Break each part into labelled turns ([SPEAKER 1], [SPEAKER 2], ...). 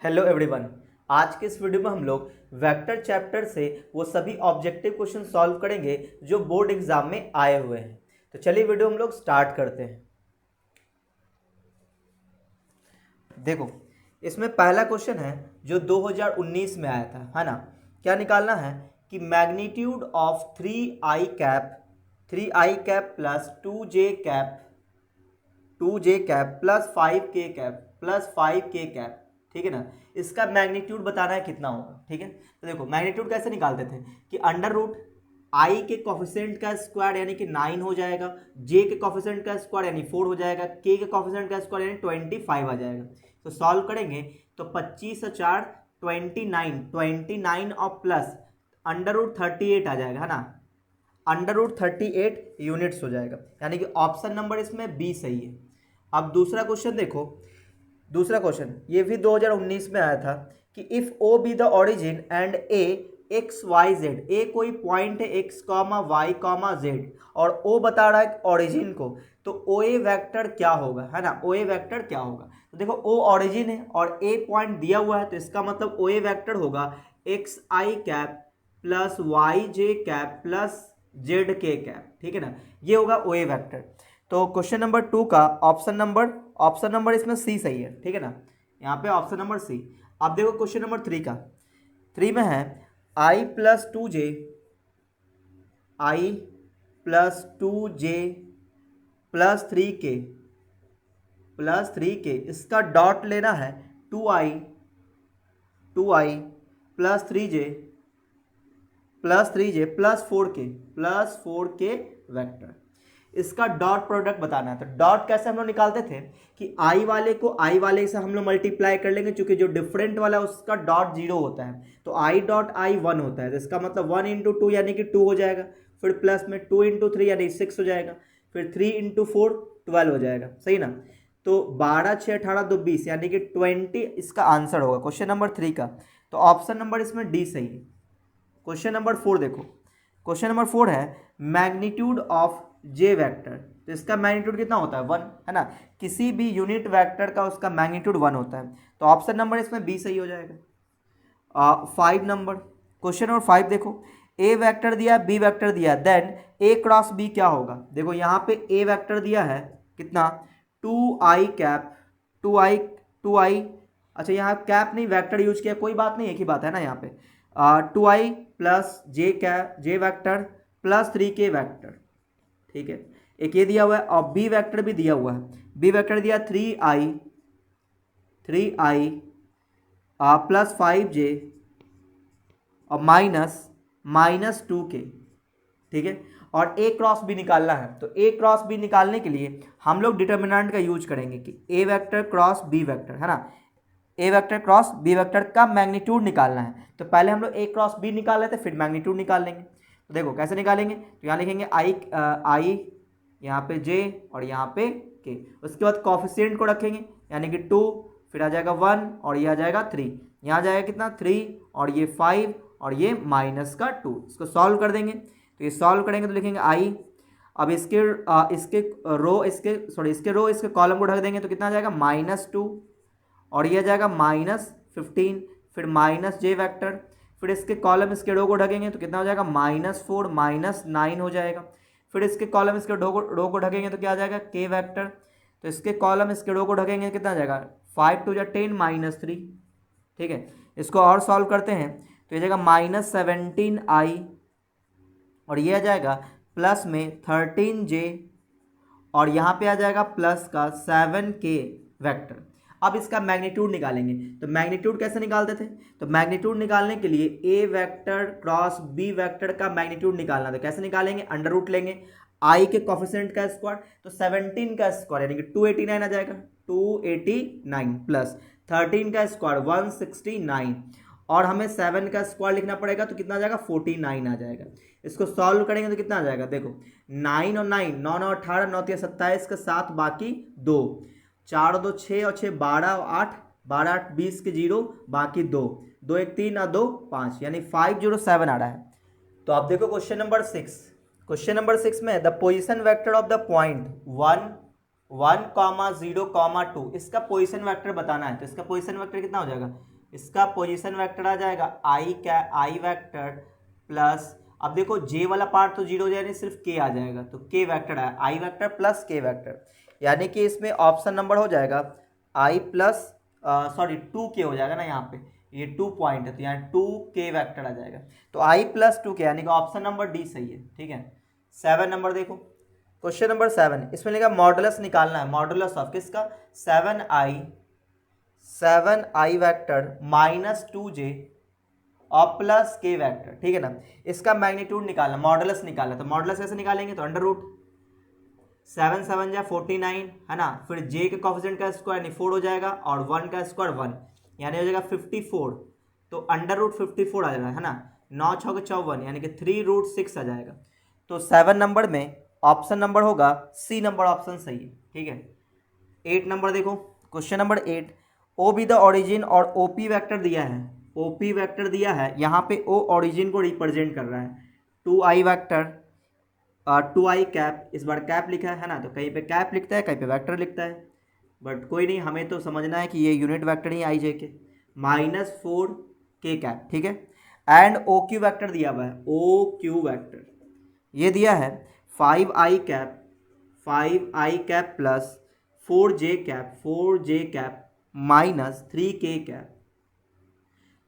[SPEAKER 1] Hello everyone. आज के इस वीडियो में हम लोग वेक्टर चैप्टर से वो सभी ऑब्जेक्टिव क्वेश्चन सॉल्व करेंगे जो बोर्ड एग्जाम में आए हुए हैं। तो चलिए वीडियो हम लोग स्टार्ट करते हैं। देखो, इसमें पहला क्वेश्चन है जो 2019 में आया था, है ना। क्या निकालना है कि magnitude of 3i cap plus 2j cap plus 5k cap plus 5k cap, ठीक है ना। इसका मैग्नीट्यूड बताना है कितना होगा, ठीक है। तो देखो मैग्नीट्यूड कैसे निकालते थे कि अंडर रूट आई के कोफिशिएंट का स्क्वायर यानी कि 9 हो जाएगा, जे के कोफिशिएंट का स्क्वायर यानी 4 हो जाएगा, के कोफिशिएंट का स्क्वायर यानी 25 आ जाएगा। तो सॉल्व करेंगे तो 25 और 4 29 और प्लस अंडर रूट 38 आ जाएगा, है ना। अंडर रूट 38 यूनिट्स हो जाएगा, यानी कि ऑप्शन नंबर इसमें बी सही है। अब दूसरा क्वेश्चन देखो, दूसरा क्वेश्चन ये भी 2019 में आया था कि if O B the origin and A X Y Z, A कोई पॉइंट है X comma Y comma Z और ओ बता रहा है ओरिजिन को, तो ओ ए वैक्टर क्या होगा, है ना। ओ ए वैक्टर क्या होगा, तो देखो ओ ओरिजिन है और ए पॉइंट दिया हुआ है, तो इसका मतलब ओ ए वैक्टर होगा एक्स आई कैप प्लस वाई जे कैप प्लस जेड के कैप, ठीक है ना। ये होगा ओ ए वैक्टर। तो क्वेश्चन नंबर 2 का ऑप्शन नंबर इसमें सी सही है, ठीक है ना। यहाँ पे ऑप्शन नंबर सी। अब देखो क्वेश्चन नंबर 3 का, 3 में है आई प्लस टू जे प्लस थ्री के इसका डॉट लेना है 2i plus 3j plus 4k vector, इसका डॉट प्रोडक्ट बताना है। तो डॉट कैसे हम लोग निकालते थे कि आई वाले को आई वाले से हम लोग मल्टीप्लाई कर लेंगे, क्योंकि जो डिफरेंट वाला है उसका डॉट 0 होता है, तो आई डॉट आई 1 होता है, तो इसका मतलब 1 इंटू 2 यानी कि 2 हो जाएगा, फिर प्लस में 2 इंटू 3 यानी 6 हो जाएगा, फिर 3 इंटू 4 12 हो जाएगा, सही ना। तो 12 6 18 2 20 यानी कि 20 इसका आंसर होगा क्वेश्चन नंबर 3 का। तो ऑप्शन नंबर इसमें डी सही है। क्वेश्चन नंबर 4 देखो, क्वेश्चन नंबर 4 है मैग्नीट्यूड ऑफ जे वेक्टर, तो इसका मैग्नीट्यूड कितना होता है 1, है ना। किसी भी यूनिट वेक्टर का उसका मैग्नीट्यूड 1 होता है, तो ऑप्शन नंबर इसमें बी सही हो जाएगा। 5 नंबर, क्वेश्चन नंबर 5 देखो, ए वेक्टर दिया बी वेक्टर दिया, देन ए क्रॉस बी क्या होगा। देखो यहाँ पे ए वेक्टर दिया है कितना 2i कैप 2i, अच्छा यहाँ कैप नहीं वेक्टर यूज किया, कोई बात नहीं, एक ही बात है ना यहाँ पे। 2i plus J vector plus 3k vector, ठीक है। एक ये दिया हुआ है और बी वेक्टर भी दिया हुआ है, बी वेक्टर दिया 3i प्लस 5j और माइनस 2k, ठीक है। और ए क्रॉस बी निकालना है, तो ए क्रॉस बी निकालने के लिए हम लोग डिटर्मिनेंट का यूज करेंगे कि A vector cross B vector, है ना। ए वेक्टर क्रॉस बी वेक्टर का मैग्नीट्यूड निकालना है, तो पहले हम लोग ए क्रॉस बी निकाल लेते फिर मैग्नीट्यूड निकाल लेंगे। तो देखो कैसे निकालेंगे, तो यहाँ लिखेंगे आई यहाँ पे जे और यहाँ पे के, उसके बाद कॉफिशिएंट को रखेंगे यानी कि 2, फिर आ जाएगा 1 और ये आ जाएगा 3, यहाँ जाएगा कितना 3 और ये 5 और ये माइनस का 2, इसको सॉल्व कर देंगे। तो ये सॉल्व करेंगे तो लिखेंगे आई, अब इसके कॉलम को ढक देंगे तो कितना आ जाएगा -2 और ये आ जाएगा -15, फिर माइनस जे वैक्टर, फिर इसके कॉलम इसके रो को ढकेंगे तो कितना हो जाएगा -4 -9 हो जाएगा, फिर इसके कॉलम इसके रो को ढकेंगे तो क्या आ जाएगा के वैक्टर, तो इसके कॉलम इसके रो को ढकेंगे कितना आ जाएगा 5 2 10 -3, ठीक है। इसको और सॉल्व करते हैं तो ये जाएगा -17i और ये आ जाएगा प्लस में 13j और यहाँ पे आ जाएगा प्लस का 7k वेक्टर। अब इसका मैग्नीट्यूड निकालेंगे, तो मैग्नीट्यूड कैसे निकालते थे, तो मैग्नीट्यूड निकालने के लिए ए वेक्टर क्रॉस बी वेक्टर का मैग्नीट्यूड निकालना था। कैसे निकालेंगे, अंडर रूट लेंगे आई के कोफिशिएंट का स्क्वायर, तो 17 का स्क्वायर यानी कि 289 आ जाएगा, 289 प्लस 13 का स्क्वायर 169 और हमें 7 का स्क्वायर लिखना पड़ेगा, तो कितना आ जाएगा 49 आ जाएगा। इसको सॉल्व करेंगे तो कितना आ जाएगा, देखो 9 और 9 9 9 18 9 3 27 के साथ बाकी 2, 4 2 6 और 6 12 8 12 8 20 के 0 बाकी 2 2 1 3 और 2 5 यानी 507 आ रहा है। तो आप देखो क्वेश्चन नंबर 6, क्वेश्चन नंबर 6 में the position vector of the point 1 1, 0, 2 इसका पोजीशन वेक्टर बताना है, तो इसका पोजीशन वेक्टर कितना हो जाएगा इसका पोजीशन वेक्टर आ जाएगा आई वेक्टर प्लस, अब देखो जे वाला पार्ट तो जीरो जाएगा, सिर्फ के आ जाएगा, तो के वेक्टर है I vector plus K vector, यानी कि इसमें ऑप्शन नंबर हो जाएगा आई प्लस सॉरी 2k हो जाएगा ना, यहाँ पे ये 2 पॉइंट है तो यहाँ 2k वेक्टर आ जाएगा, तो आई प्लस 2k यानी कि ऑप्शन नंबर डी सही है। ठीक है, 7 नंबर देखो, क्वेश्चन नंबर 7, इसमें लिखा मॉडुलस निकालना है, मॉडुलस ऑफ किसका, 7i वेक्टर माइनस 2j और प्लस के वेक्टर। ठीक है ना, इसका मैग्नीट्यूड निकालना, मॉडुलस निकालना, तो मॉडुलस कैसे निकालेंगे, तो अंडर रूट 7 7 जा 49 है ना, फिर j के कोफिशिएंट का स्क्वायर यानी 4 हो जाएगा और 1 का स्क्वायर 1 यानी हो जाएगा 54, तो अंडर रूट 54 आ जाएगा है ना, 9 6 54 यानी कि 3 रूट 6 आ जाएगा। तो 7 नंबर में ऑप्शन नंबर होगा सी नंबर ऑप्शन सही है। ठीक है, 8 नंबर देखो, question number 8, O B the origin और ओ पी वैक्टर दिया है, ओ पी वैक्टर दिया है, यहाँ पे ओ ओरिजिन को रिप्रेजेंट कर रहा है, 2i वैक्टर 2i कैप, इस बार कैप लिखा है ना, तो कहीं पे कैप लिखता है कहीं पे वेक्टर लिखता है, बट कोई नहीं, हमें तो समझना है कि ये यूनिट वेक्टर ही आई जे के, -4k कैप। ठीक है, एंड ओ क्यू वैक्टर दिया हुआ है, ओ क्यू वैक्टर ये दिया है 5i cap plus 4j cap minus 3k cap.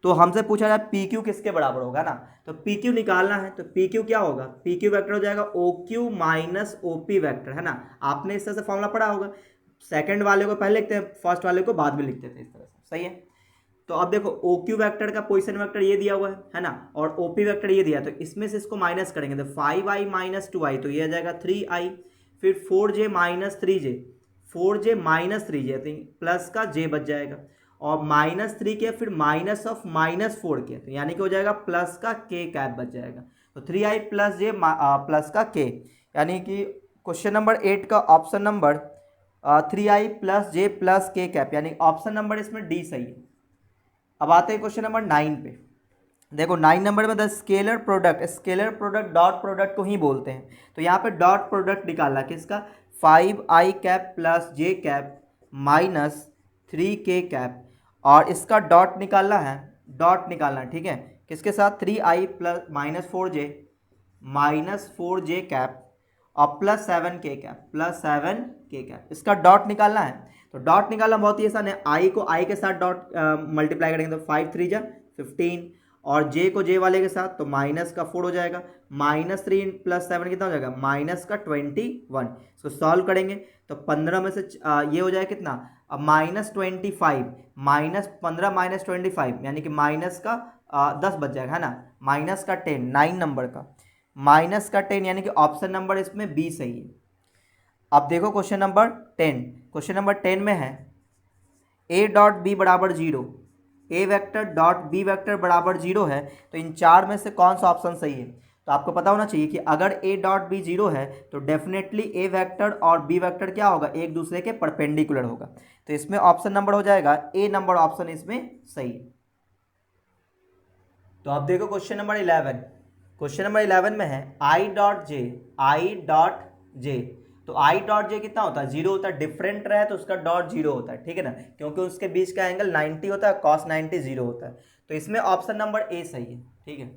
[SPEAKER 1] तो हमसे पूछा जाए पी क्यू किसके बराबर होगा ना, तो पी क्यू निकालना है, तो पी क्यू क्या होगा, पी क्यू वैक्टर हो जाएगा O Q minus O P vector है ना, आपने इस तरह से फॉर्मूला पढ़ा होगा, सेकंड वाले को पहले लिखते हैं, फर्स्ट वाले को बाद में लिखते थे, इस तरह से सही है। तो अब देखो ओ क्यू वैक्टर का पोजीशन वेक्टर ये दिया हुआ है ना, और ओ पी वैक्टर ये दिया, तो इसमें से इसको माइनस करेंगे तो 5i माइनस 2i, तो ये आ जाएगा 3i, फिर 4j minus 3j, 4j minus 3j, तो प्लस का j बच जाएगा, और -3 के फिर माइनस ऑफ -4 के, तो यानी कि हो जाएगा प्लस का k कैप बच जाएगा, तो 3i प्लस j प्लस का k, यानी कि क्वेश्चन नंबर 8 का option number 3i plus j plus k cap, यानी ऑप्शन नंबर इसमें डी सही है। अब आते हैं क्वेश्चन नंबर 9 पे, देखो 9 नंबर में the scalar product dot product को ही बोलते हैं, तो यहाँ पे डॉट प्रोडक्ट निकालना किसका, 5i cap plus j cap minus 3k cap, और इसका डॉट निकालना है, ठीक है, किसके साथ, 3i प्लस -4j कैप और प्लस 7k कैप, इसका डॉट निकालना है। तो डॉट निकालना बहुत ही आसान है, i को i के साथ डॉट मल्टीप्लाई करेंगे तो 5 3 जा 15, और j को j वाले के साथ तो माइनस का 4 हो जाएगा, -3 प्लस 7 कितना हो जाएगा, माइनस का 21, इसको सॉल्व करेंगे तो 15 में से ये हो जाएगा कितना, अब -25 -15 -25 यानी कि माइनस का 10 बच जाएगा है ना, माइनस का 10, 9 नंबर का माइनस का 10 यानी कि ऑप्शन नंबर इसमें बी सही है। अब देखो क्वेश्चन नंबर 10 में है a डॉट बी बराबर 0, ए वेक्टर डॉट बी वेक्टर बराबर 0 है, तो इन चार में से कौन सा ऑप्शन सही है, तो आपको पता होना चाहिए कि अगर a डॉट बी 0 है तो डेफिनेटली a वेक्टर और b वेक्टर क्या होगा, एक दूसरे के परपेंडिकुलर होगा, तो इसमें ऑप्शन नंबर हो जाएगा ए नंबर ऑप्शन इसमें सही है। तो अब देखो क्वेश्चन नंबर 11 में है i डॉट जे, तो i डॉट जे कितना होता है, 0 होता है, डिफरेंट रहे तो उसका डॉट 0 होता है, ठीक है ना, क्योंकि उसके बीच का एंगल 90 होता है, cos 90 0 होता है, तो इसमें ऑप्शन नंबर ए सही है। ठीक है,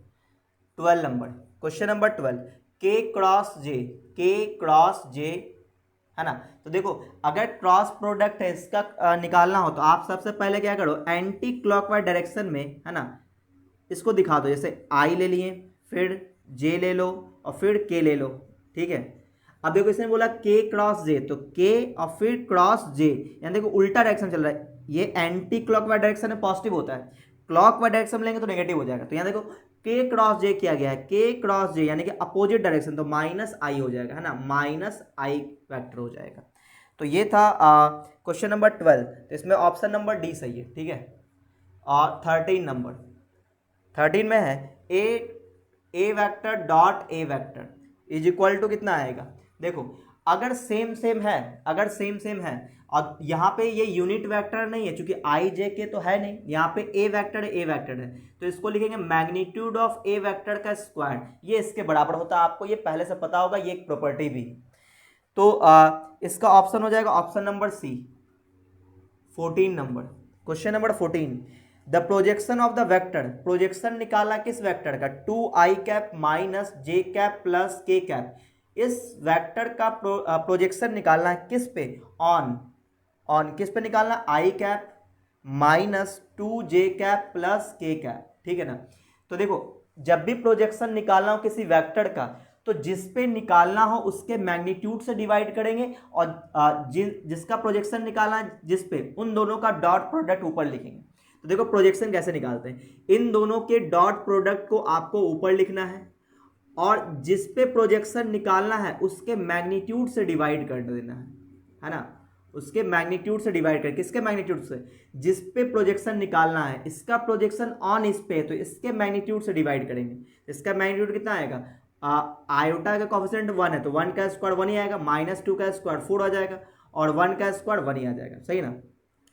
[SPEAKER 1] 12 number, question number 12, k cross J है ना, तो देखो अगर क्रॉस प्रोडक्ट है इसका निकालना हो तो आप सबसे पहले क्या करो, एंटी क्लॉकवाइज डायरेक्शन में है ना इसको दिखा दो, जैसे i ले लिए, फिर j ले लो और फिर k ले लो। ठीक है, अब देखो इसने बोला k क्रॉस j, तो k और फिर क्रॉस j, यानी देखो उल्टा डायरेक्शन चल रहा है, ये एंटी क्लॉकवाइज डायरेक्शन में पॉजिटिव होता है, क्लॉकवाइज डायरेक्शन में लेंगे तो नेगेटिव हो जाएगा, तो यहाँ देखो k क्रॉस j किया गया है, k क्रॉस j यानी कि अपोजिट डायरेक्शन, तो -i हो जाएगा है ना, -i वेक्टर हो जाएगा। तो ये था क्वेश्चन नंबर 12, तो इसमें ऑप्शन नंबर डी सही है। ठीक है, और 13 में है A vector dot A vector is equal to कितना आएगा, देखो अगर सेम सेम है और यहाँ पे ये यूनिट वेक्टर नहीं है, क्योंकि आई जे के तो है नहीं, यहाँ पे ए वेक्टर है, तो इसको लिखेंगे मैग्नीट्यूड ऑफ ए वेक्टर का स्क्वायर, ये इसके बराबर होता है, आपको ये पहले से पता होगा, ये एक प्रॉपर्टी भी। तो इसका ऑप्शन हो जाएगा option number C. 14 number, question number 14, the projection of the vector, projection निकालना किस वेक्टर का, 2i cap minus J cap plus K cap, इस वेक्टर का प्रोजेक्शन निकालना है किस पे, ऑन किस पे निकालना, I cap minus 2j cap plus K cap, ठीक है ना। तो देखो जब भी प्रोजेक्शन निकालना हो किसी वेक्टर का, तो जिस पे निकालना हो उसके मैग्नीट्यूड से डिवाइड करेंगे, और जिसका प्रोजेक्शन निकालना है जिस पे, उन दोनों का डॉट प्रोडक्ट ऊपर लिखेंगे। तो देखो प्रोजेक्शन कैसे निकालते हैं, इन दोनों के डॉट प्रोडक्ट को आपको ऊपर लिखना है, और जिस पे प्रोजेक्शन निकालना है उसके मैग्नीट्यूड से डिवाइड कर देना है ना, उसके मैग्नीट्यूड से डिवाइड कर, किसके मैग्नीट्यूड से, जिस पे प्रोजेक्शन निकालना है, इसका प्रोजेक्शन ऑन इस पे, तो इसके मैग्नीट्यूड से डिवाइड करेंगे। इसका मैग्नीट्यूड कितना आएगा, आयोटा का कोफिशिएंट 1 है तो 1 का स्क्वायर 1 ही आएगा, माइनस 2 का स्क्वायर 4 आ जाएगा, और 1 का स्क्वायर 1 ही आ जाएगा, सही ना।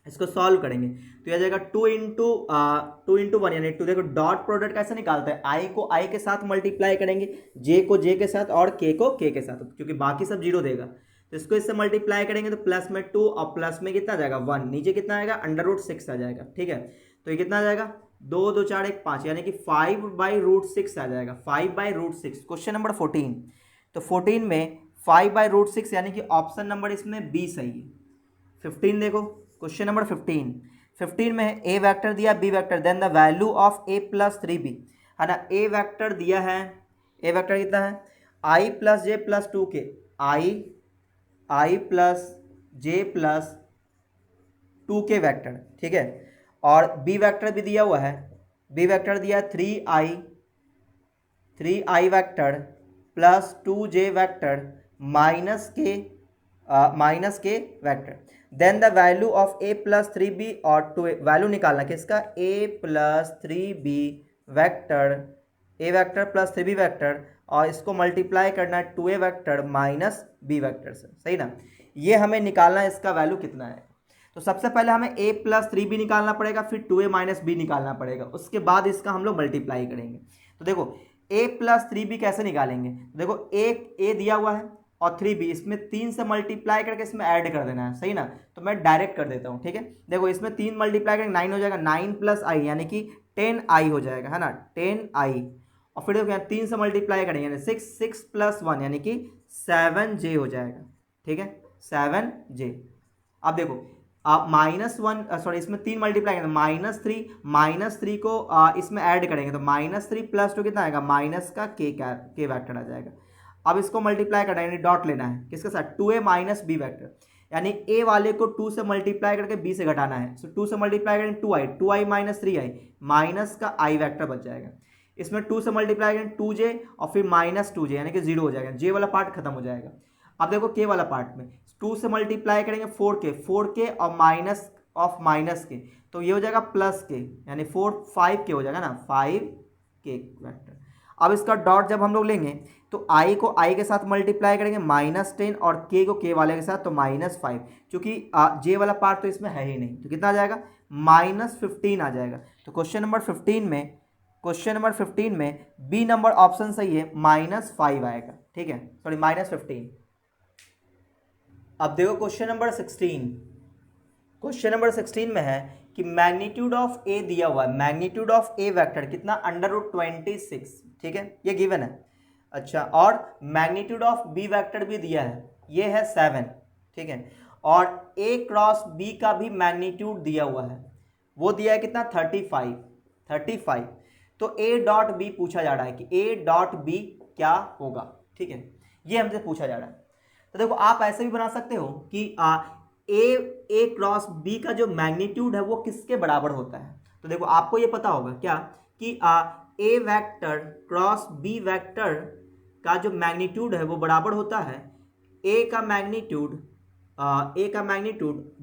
[SPEAKER 1] इसको सॉल्व करेंगे तो यह जाएगा 2 इंटू 1 यानी 2। देखो डॉट प्रोडक्ट कैसे निकालते हैं, आई को आई के साथ मल्टीप्लाई करेंगे, जे को जे के साथ, और के को के साथ, क्योंकि बाकी सब जीरो देगा, तो इसको इससे मल्टीप्लाई करेंगे तो प्लस में 2 और प्लस में कितना आ जाएगा 1, नीचे कितना आएगा √6 आ जाएगा, ठीक है। तो ये कितना आ जाएगा 2 2 4 1 5 यानी कि 5/√6 आ जाएगा, 5/√6। क्वेश्चन नंबर 14, तो 14 में 5/√6 यानी कि ऑप्शन नंबर इसमें बी सही है। 15 देखो क्वेश्चन नंबर 15 में है ए वेक्टर दिया B vector, then the value of A plus 3b, है ना। ए वेक्टर दिया है, ए वेक्टर कितना है, i प्लस जे प्लस 2 के, आई प्लस जे प्लस 2 के वेक्टर, ठीक है। और बी वेक्टर भी दिया हुआ है, बी वेक्टर दिया 3i vector plus 2j vector minus K vector, then the value of a plus 3b, और वैल्यू निकालना किसका, a plus 3b vector, a vector plus 3b vector, और इसको मल्टीप्लाई करना है 2a vector minus b vector से, सही ना। ये हमें निकालना है इसका वैल्यू कितना है। तो सबसे पहले हमें a प्लस 3b निकालना पड़ेगा, फिर 2a माइनस b निकालना पड़ेगा, उसके बाद इसका हम लोग मल्टीप्लाई करेंगे। तो देखो a प्लस 3b कैसे निकालेंगे, देखो a दिया हुआ है और 3b, इसमें 3 से मल्टीप्लाई करके इसमें ऐड कर देना है, सही ना। तो मैं डायरेक्ट कर देता हूँ, ठीक है। देखो इसमें 3 मल्टीप्लाई करके 9 हो जाएगा, 9 प्लस i यानी कि 10i हो जाएगा, है ना, 10i। और फिर देखो यहाँ 3 से मल्टीप्लाई करेंगे यानी 6 प्लस 1 यानी कि 7j हो जाएगा, ठीक है, 7j। अब देखो आप -1 सॉरी इसमें 3 मल्टीप्लाई करेंगे -3 को इसमें ऐड करेंगे तो -3 प्लस 2 कितना आएगा, माइनस का के वैक्टर आ जाएगा। अब इसको मल्टीप्लाई करना है यानी डॉट लेना है किसके साथ, 2a माइनस बी वैक्टर, यानी a वाले को 2 से मल्टीप्लाई करके b से घटाना है। सो 2 से मल्टीप्लाई करेंगे 2i माइनस 3i, माइनस का i वैक्टर बच जाएगा। इसमें 2 से मल्टीप्लाई करेंगे 2j और फिर -2j यानी कि 0 हो जाएगा, j वाला पार्ट खत्म हो जाएगा। अब देखो k वाला पार्ट में 2 से मल्टीप्लाई करेंगे 4k और माइनस ऑफ माइनस के, तो ये हो जाएगा प्लस के, यानी 5k हो जाएगा ना, 5k वैक्टर। अब इसका डॉट जब हम लोग लेंगे तो i को i के साथ मल्टीप्लाई करेंगे -10 और k को k वाले के साथ तो -5, क्योंकि j वाला पार्ट तो इसमें है ही नहीं, तो कितना आ जाएगा -15 आ जाएगा। तो क्वेश्चन नंबर 15 में बी नंबर ऑप्शन सही है, -5 आएगा, ठीक है, सॉरी -15। अब देखो क्वेश्चन नंबर 16 में है कि मैग्नीट्यूड ऑफ ए दिया हुआ है, मैग्नीट्यूड ऑफ ए वेक्टर कितना √26, ठीक है, ये गिवन है। अच्छा, और मैग्नीट्यूड ऑफ बी वेक्टर भी दिया है, ये है 7, ठीक है, और ए क्रॉस बी का भी मैग्नीट्यूड दिया हुआ है, वो दिया है कितना 35। तो ए डॉट बी पूछा जा रहा है कि ए डॉट बी क्या होगा, ठीक है, ये हमसे पूछा जा रहा है। तो देखो आप ऐसे भी बना सकते हो कि ए क्रॉस बी का जो मैग्नीट्यूड है वो किसके बराबर होता है। तो देखो आपको ये पता होगा क्या कि A vector cross B vector का जो मैग्नीट्यूड है वो बराबर होता है ए का मैग्नीट्यूड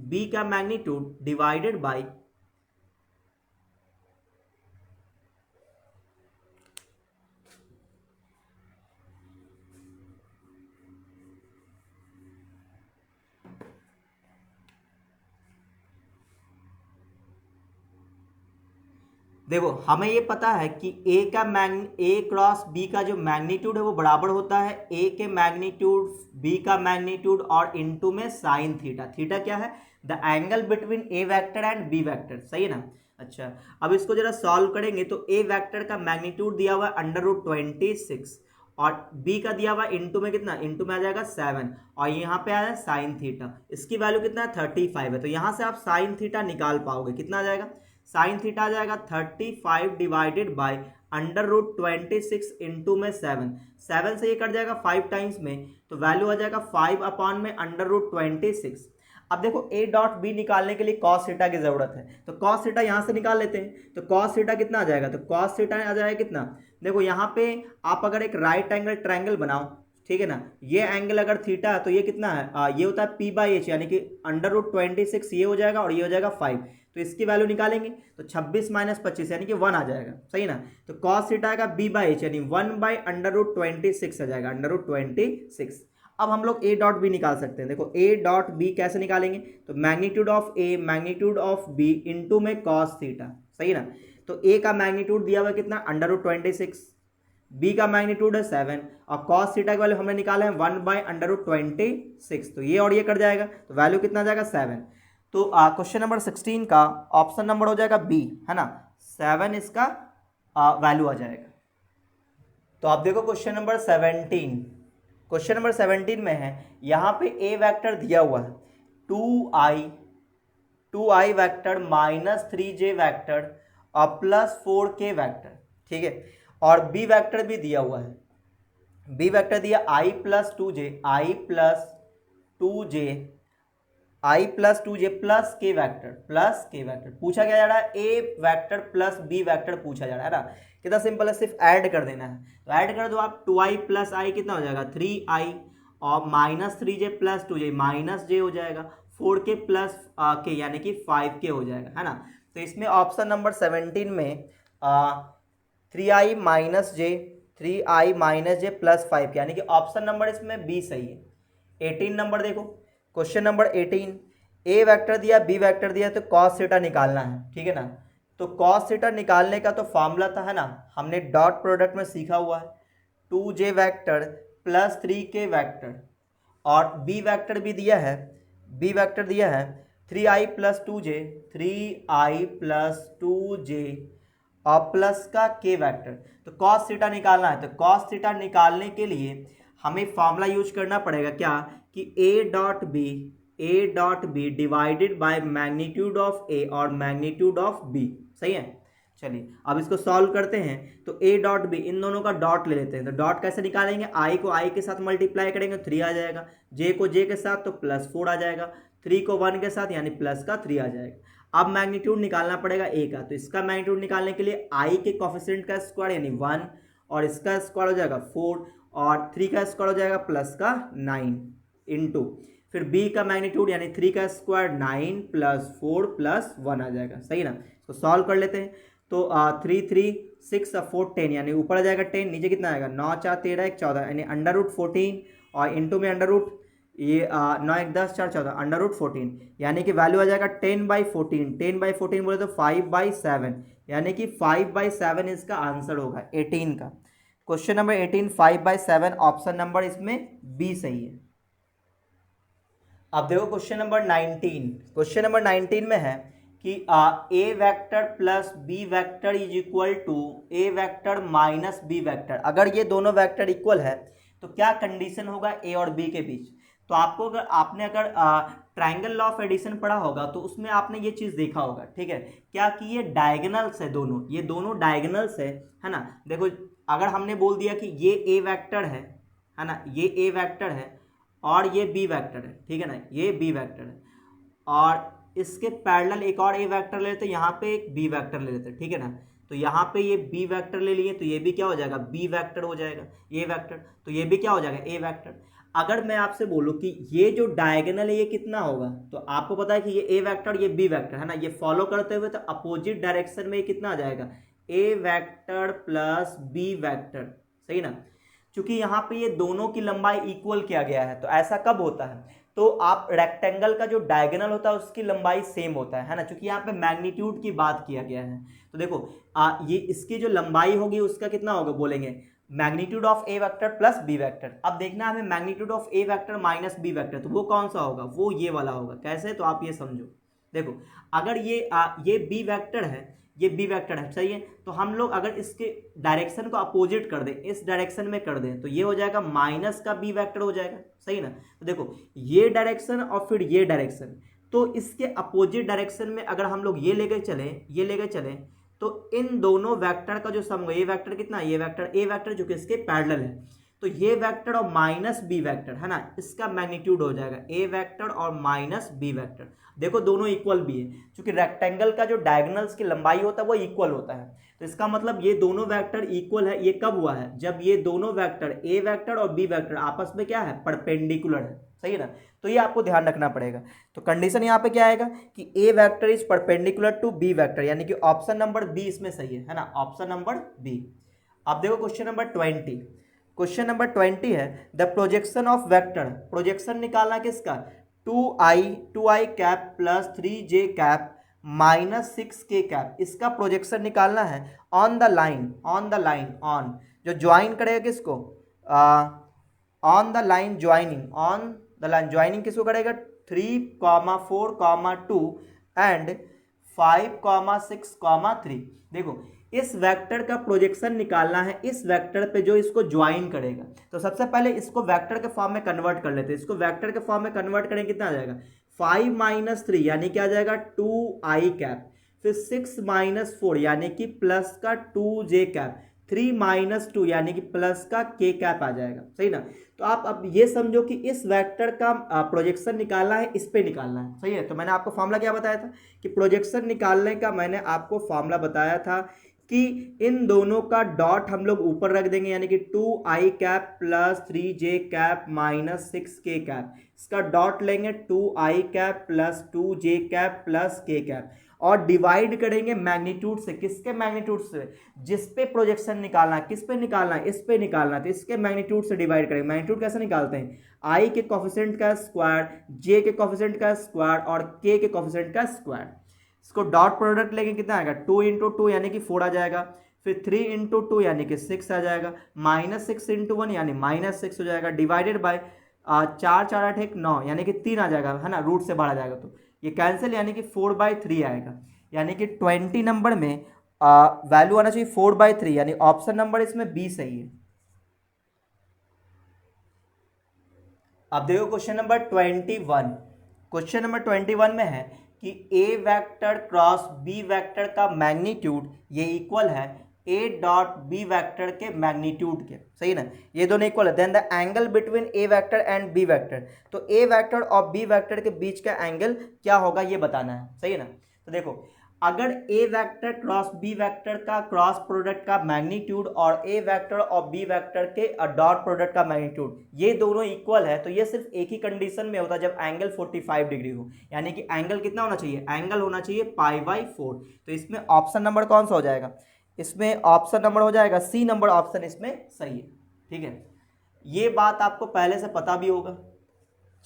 [SPEAKER 1] बी का मैग्नीट्यूड डिवाइडेड बाय देखो हमें ये पता है कि ए क्रॉस बी का जो मैग्नीट्यूड है वो बराबर होता है ए के मैग्नीट्यूड बी का मैग्नीट्यूड और इनटू में साइन थीटा। थीटा क्या है, the angle between A vector and B vector, सही है ना। अच्छा, अब इसको जरा सॉल्व करेंगे तो ए वेक्टर का मैग्नीट्यूड दिया हुआ है √26 और बी का दिया हुआ इनटू में कितना, इनटू में आ जाएगा 7 और यहाँ पे आ जाए साइन थीटा, इसकी वैल्यू कितना है 35 है। तो यहाँ से आप साइन थीटा निकाल पाओगे, कितना आ जाएगा, साइन थीटा आ जाएगा 35 डिवाइडेड बाई √26 इंटू में 7 से ये कट जाएगा 5 टाइम्स में, तो वैल्यू आ जाएगा 5 अपॉन में √26। अब देखो ए डॉट बी निकालने के लिए कॉस थीटा की जरूरत है, तो कॉस थीटा यहाँ से निकाल लेते हैं। तो कॉस थीटा कितना आ जाएगा, तो कॉस थीटा आ जाएगा कितना, देखो यहाँ पे आप अगर एक राइट एंगल ट्रायंगल बनाओ, ठीक है ना, ये एंगल अगर थीटा है तो ये कितना है, ये होता है p/h, यानी कि √26 ये हो जाएगा और ये हो जाएगा 5, तो इसकी वैल्यू निकालेंगे तो 26 - 25 यानी कि 1 आ जाएगा, सही ना। तो कॉस थीटा आएगा b/h यानी 1/√26 आ जाएगा, √26। अब हम लोग ए डॉट बी निकाल सकते हैं। देखो ए डॉट बी कैसे निकालेंगे, तो magnitude of A magnitude of B into में कॉस थीटा, सही ना। तो ए का मैग्नीट्यूड दिया हुआ कितना, √26, बी का मैग्नीट्यूड है 7 और कॉस थीटा की वैल्यू हमने निकाला है 1/√26, तो ये और ये कट जाएगा, तो वैल्यू कितना आ जाएगा 7। तो क्वेश्चन नंबर 16 का ऑप्शन नंबर हो जाएगा बी, है ना, 7 इसका वैल्यू आ जाएगा। तो आप देखो क्वेश्चन नंबर 17, क्वेश्चन नंबर 17 में है, यहाँ पे ए वेक्टर दिया हुआ है 2i वेक्टर -3j वेक्टर और +4k वेक्टर, ठीक है, और बी वेक्टर भी दिया हुआ है, बी वेक्टर दिया i + 2j plus k vector पूछा क्या जा रहा है, A vector plus B vector पूछा जा रहा है ना। कितना सिंपल है, सिर्फ ऐड कर देना है, तो ऐड कर दो आप, 2i + i कितना हो जाएगा 3i और -3j + 2j -j हो जाएगा, 4k + k यानी कि 5k हो जाएगा, है ना। तो इसमें ऑप्शन नंबर 17 में 3i - j + 5 यानी कि ऑप्शन नंबर इसमें बी सही है। 18 नंबर देखो, क्वेश्चन नंबर 18, ए वेक्टर दिया बी वेक्टर दिया, तो कॉस थीटा निकालना है, ठीक है ना। तो कॉस थीटा निकालने का तो फॉर्मूला था, है ना, हमने डॉट प्रोडक्ट में सीखा हुआ है, 2j वेक्टर + 3k वेक्टर और बी वेक्टर भी दिया है, बी वेक्टर दिया है 3i + 2j और प्लस का k वेक्टर। तो कॉस थीटा निकालना है, तो कॉस थीटा निकालने के लिए हमें फॉर्मूला यूज करना पड़ेगा क्या, कि A dot B divided by magnitude of A और मैग्नीट्यूड ऑफ बी, सही है। चलिए अब इसको सॉल्व करते हैं। तो ए डॉट बी, इन दोनों का डॉट ले लेते हैं। तो डॉट कैसे निकालेंगे, आई को आई के साथ मल्टीप्लाई करेंगे 3 आ जाएगा, जे को जे के साथ तो +4 आ जाएगा, 3 को 1 के साथ यानी प्लस का 3 आ जाएगा। अब मैग्नीट्यूड निकालना पड़ेगा ए का, तो इसका मैग्नीट्यूड निकालने के लिए आई के कोफिशिएंट का स्क्वायर यानी 1 और इसका स्क्वायर हो जाएगा 4 और 3 का स्क्वायर हो जाएगा +9 इंटू फिर b का मैग्नीट्यूड यानी 3 का स्क्वायर 9 + 4 + 1 आ जाएगा, सही ना। इसको सॉल्व कर लेते हैं। तो 3 3 6 4 10 यानी ऊपर आ जाएगा 10, नीचे कितना आएगा 9 4 13 1 14 यानी √14 और इंटू में √ ये 9 1 10 4 14 √14 यानी कि वैल्यू आ जाएगा 10/14। 10/14 बोले तो 5/7 यानी कि 5/7 इसका आंसर होगा 18 का। क्वेश्चन नंबर 18 5/7 ऑप्शन नंबर इसमें बी सही है। अब देखो क्वेश्चन नंबर 19, क्वेश्चन नंबर 19 में है कि A vector plus B vector is equal to A vector minus B vector. अगर ये दोनों वेक्टर इक्वल है तो क्या कंडीशन होगा ए और बी के बीच। तो आपको अगर आपने ट्रायंगल लॉ ऑफ एडिशन पढ़ा होगा तो उसमें आपने ये चीज़ देखा होगा, ठीक है, क्या कि ये डायगोनल्स है दोनों, ये दोनों डायगोनल्स है ना। देखो अगर हमने बोल दिया कि ये ए वेक्टर है ना, ये ए वेक्टर है और ये बी वेक्टर है, ठीक है ना, ये बी वेक्टर है और इसके पैरेलल एक और ए वेक्टर ले लेते हैं, यहाँ पे एक बी वेक्टर ले लेते हैं, ठीक है ना। तो यहाँ पे ये बी वेक्टर ले लिए तो ये भी क्या हो जाएगा बी वेक्टर हो जाएगा, ए वेक्टर, तो ये भी क्या हो जाएगा ए वेक्टर। अगर मैं आपसे बोलूँ कि ये जो डायगोनल है ये कितना होगा, तो आपको पता है कि ये ए वेक्टर ये बी वेक्टर है ना, ये फॉलो करते हुए तो अपोजिट डायरेक्शन में ये कितना आ जाएगा ए वेक्टर प्लस बी वेक्टर, सही ना। चूंकि यहाँ पे ये दोनों की लंबाई इक्वल किया गया है तो ऐसा कब होता है, तो आप रेक्टेंगल का जो डायगोनल होता है उसकी लंबाई सेम होता है ना, क्योंकि यहाँ पे मैग्नीट्यूड की बात किया गया है। तो देखो ये इसकी जो लंबाई होगी उसका कितना होगा, बोलेंगे magnitude of A vector plus B vector. अब देखना हमें magnitude of A vector minus B vector, तो वो कौन सा होगा, वो ये वाला होगा। कैसे, तो आप ये समझो, देखो अगर ये बी वेक्टर है, ये बी वेक्टर है, सही है। तो हम लोग अगर इसके डायरेक्शन को अपोजिट कर दें, इस डायरेक्शन में कर दें, तो ये हो जाएगा माइनस का बी वेक्टर हो जाएगा, सही ना। तो देखो ये डायरेक्शन और फिर ये डायरेक्शन, तो इसके अपोजिट डायरेक्शन में अगर हम लोग ये लेके चलें, ये लेके चलें, तो इन दोनों वेक्टर का जो सम होगा, ये वेक्टर कितना, ये वेक्टर ए वेक्टर जो कि इसके पैरेलल है, तो ये वेक्टर और माइनस बी वेक्टर है ना, इसका मैग्नीट्यूड हो जाएगा ए वेक्टर और माइनस बी वेक्टर। देखो दोनों इक्वल भी है, क्योंकि रेक्टेंगल का जो डायगोनल्स की लंबाई होता है वो इक्वल होता है, तो इसका मतलब ये दोनों वेक्टर इक्वल है। ये कब हुआ है, जब ये दोनों वेक्टर ए वेक्टर और बी वेक्टर आपस में क्या है, परपेंडिकुलर है, सही है ना। तो ये आपको ध्यान रखना पड़ेगा। तो कंडीशन यहाँ पे क्या आएगा कि A vector is perpendicular to B vector, यानी कि ऑप्शन नंबर बी इसमें सही है ना, ऑप्शन नंबर बी। अब देखो क्वेश्चन नंबर 20, क्वेश्चन नंबर 20 है the projection of vector, projection निकालना किसका, 2i cap plus 3j cap minus 6k cap, इसका प्रोजेक्शन निकालना है on the line, on the line, on जो ज्वाइन करेगा किसको, on the line joining, on the line joining किसको करेगा, 3, 4, 2 एंड 5, 6, 3। देखो इस वेक्टर का प्रोजेक्शन निकालना है इस वेक्टर पे जो इसको ज्वाइन करेगा, तो सबसे पहले इसको वेक्टर के फॉर्म में कन्वर्ट कर लेते हैं। इसको वेक्टर के फॉर्म में कन्वर्ट करें कितना आ जाएगा, 5 - 3 यानी क्या आ जाएगा 2i कैप, फिर 6 - 4 यानी कि प्लस का 2j कैप, 3 - 2 यानी कि प्लस का k कैप आ जाएगा, सही ना। तो आप अब ये समझो कि इस वेक्टर का प्रोजेक्शन निकालना है, इस पे निकालना है, सही है। तो मैंने आपको फॉर्मूला क्या बताया था कि प्रोजेक्शन निकालने का मैंने आपको फॉर्मूला बताया था कि इन दोनों का डॉट हम लोग ऊपर रख देंगे, यानी कि 2i cap plus 3j cap minus 6k cap, इसका डॉट लेंगे 2i cap plus 2j cap plus k cap, और डिवाइड करेंगे मैग्नीट्यूड से, किसके मैग्नीट्यूड से, जिस पे प्रोजेक्शन निकालना है, किस पे निकालना है, इस पे निकालना है, तो इसके मैग्नीट्यूड से डिवाइड करेंगे। मैग्नीट्यूड कैसे निकालते हैं, i के कोफिशिएंट का स्क्वायर, j के कोफिशिएंट का स्क्वायर और k के कोफिशिएंट का स्क्वायर। इसको डॉट प्रोडक्ट लेके कितना आएगा, 2 × 2 यानी कि 4 आ जाएगा, फिर 3 × 2 यानी कि 6 आ जाएगा, -6 × 1 यानी -6 हो जाएगा, डिवाइडेड बाय 4 4 8 1 9 यानी कि 3 आ जाएगा, है ना, रूट से बाहर आ जाएगा तो ये कैंसिल, यानी कि 4/3 आएगा, यानी कि 20 नंबर में वैल्यू आना चाहिए 4/3, यानी ऑप्शन नंबर इसमें बी सही है। अब देखो क्वेश्चन नंबर 21, क्वेश्चन नंबर 21 में है कि A vector cross B vector का मैग्नीट्यूड ये इक्वल है ए डॉट बी वेक्टर के मैग्नीट्यूड के, सही ना, ये दोनों इक्वल है। Then the angle between A vector and B vector, तो ए वेक्टर और बी वेक्टर के बीच का एंगल क्या होगा ये बताना है, सही है ना। तो देखो अगर A vector cross B vector का क्रॉस प्रोडक्ट का मैग्नीट्यूड और ए वेक्टर और बी वेक्टर के डॉट प्रोडक्ट का मैग्नीट्यूड ये दोनों इक्वल है, तो ये सिर्फ एक ही कंडीशन में होता है जब एंगल 45 डिग्री हो, यानी कि एंगल कितना होना चाहिए, एंगल होना चाहिए π/4। तो इसमें ऑप्शन नंबर कौन सा हो जाएगा, इसमें ऑप्शन नंबर हो जाएगा सी नंबर ऑप्शन इसमें सही है, ठीक है। ये बात आपको पहले से पता भी होगा।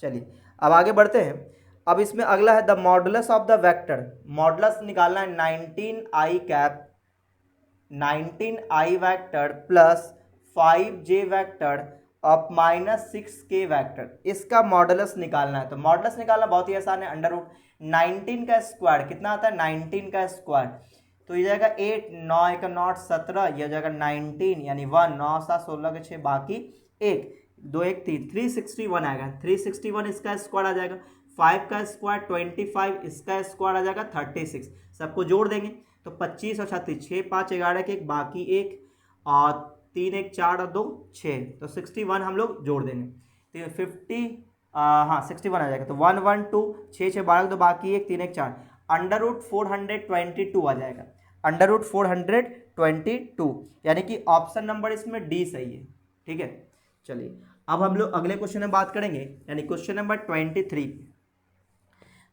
[SPEAKER 1] चलिए अब आगे बढ़ते हैं। अब इसमें अगला है the modulus of the vector, modulus निकालना है 19i cap 19i vector plus 5j vector of -6k vector, इसका मॉडुलस निकालना है। तो मॉडुलस निकालना बहुत ही आसान है, अंडर रूट 19 का स्क्वायर कितना आता है, 19 का स्क्वायर, तो ये जाएगा 8, 9 × 9 17, यह जाएगा 19 यानी 1, 9 7 16 के 6 बाकी 1, 2 1 3, 361 आएगा, 361 इसका स्क्वायर आ जाएगा, 5 का स्क्वायर 25, इसका स्क्वायर आ जाएगा 36, सबको जोड़ देंगे तो 25 और 36 6 5 11 के 1 बाकी 1 और 3 1 4 और 2 6, तो 61 हम लोग जोड़ देंगे तो 50 हाँ 61 आ जाएगा, तो 1 1 2 6 6 12 2 बाकी 1 3 1 4, अंडर रूट 422 आ जाएगा, अंडर रूट 422, यानी कि ऑप्शन नंबर इसमें डी सही है, ठीक है। चलिए अब हम लोग अगले क्वेश्चन में बात करेंगे, यानी क्वेश्चन नंबर 23।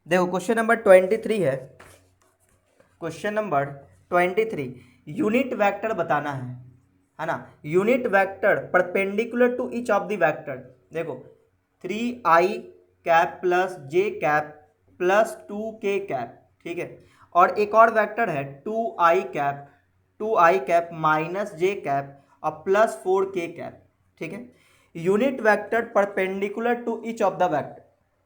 [SPEAKER 1] देखो क्वेश्चन नंबर 23 है, क्वेश्चन नंबर 23 यूनिट वेक्टर बताना है ना, unit vector perpendicular to each of the vector. देखो 3i cap plus j cap plus 2k cap, ठीक है, और एक और वेक्टर है 2i cap minus j cap और प्लस 4k कैप, ठीक है। Unit vector perpendicular to each of the vector,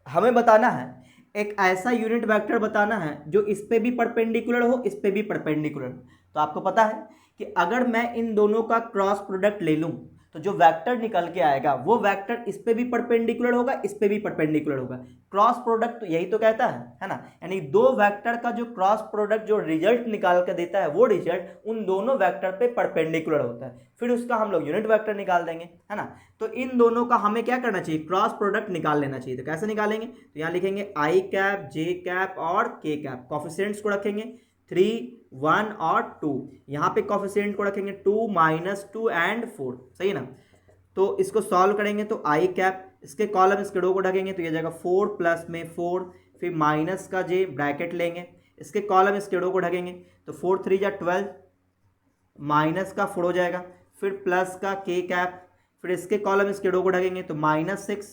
[SPEAKER 1] हमें बताना है एक ऐसा यूनिट वेक्टर बताना है जो इस पे भी परपेंडिकुलर हो, इस पे भी परपेंडिकुलर हो। तो आपको पता है कि अगर मैं इन दोनों का क्रॉस प्रोडक्ट ले लूं तो जो वेक्टर निकल के आएगा वो वेक्टर इस पे भी परपेंडिकुलर होगा, इस पे भी परपेंडिकुलर होगा। क्रॉस प्रोडक्ट तो यही तो कहता है ना। यानी दो वेक्टर का जो क्रॉस प्रोडक्ट जो रिजल्ट निकाल कर देता है वो रिजल्ट उन दोनों वेक्टर पे परपेंडिकुलर होता है, फिर उसका हम लोग यूनिट वेक्टर निकाल देंगे, है ना। तो इन दोनों का हमें क्या करना चाहिए, क्रॉस प्रोडक्ट निकाल लेना चाहिए। तो कैसे निकालेंगे, तो यहाँ लिखेंगे आई कैप, जे कैप और के कैप, कॉफिशिएंट्स को रखेंगे 3, 1 और 2, यहाँ पे कॉफिशिएंट को रखेंगे 2, -2 एंड 4, सही है ना। तो इसको सॉल्व करेंगे तो आई कैप, इसके कॉलम इसके रो को ढकेंगे तो ये जाएगा 4 प्लस में 4, फिर माइनस का जे ब्रैकेट लेंगे, इसके कॉलम इसके रो को ढकेंगे तो 4 3 जा 12, माइनस का 4 हो जाएगा, फिर प्लस का के कैप, फिर इसके कॉलम इसके रो को ढकेंगे तो -6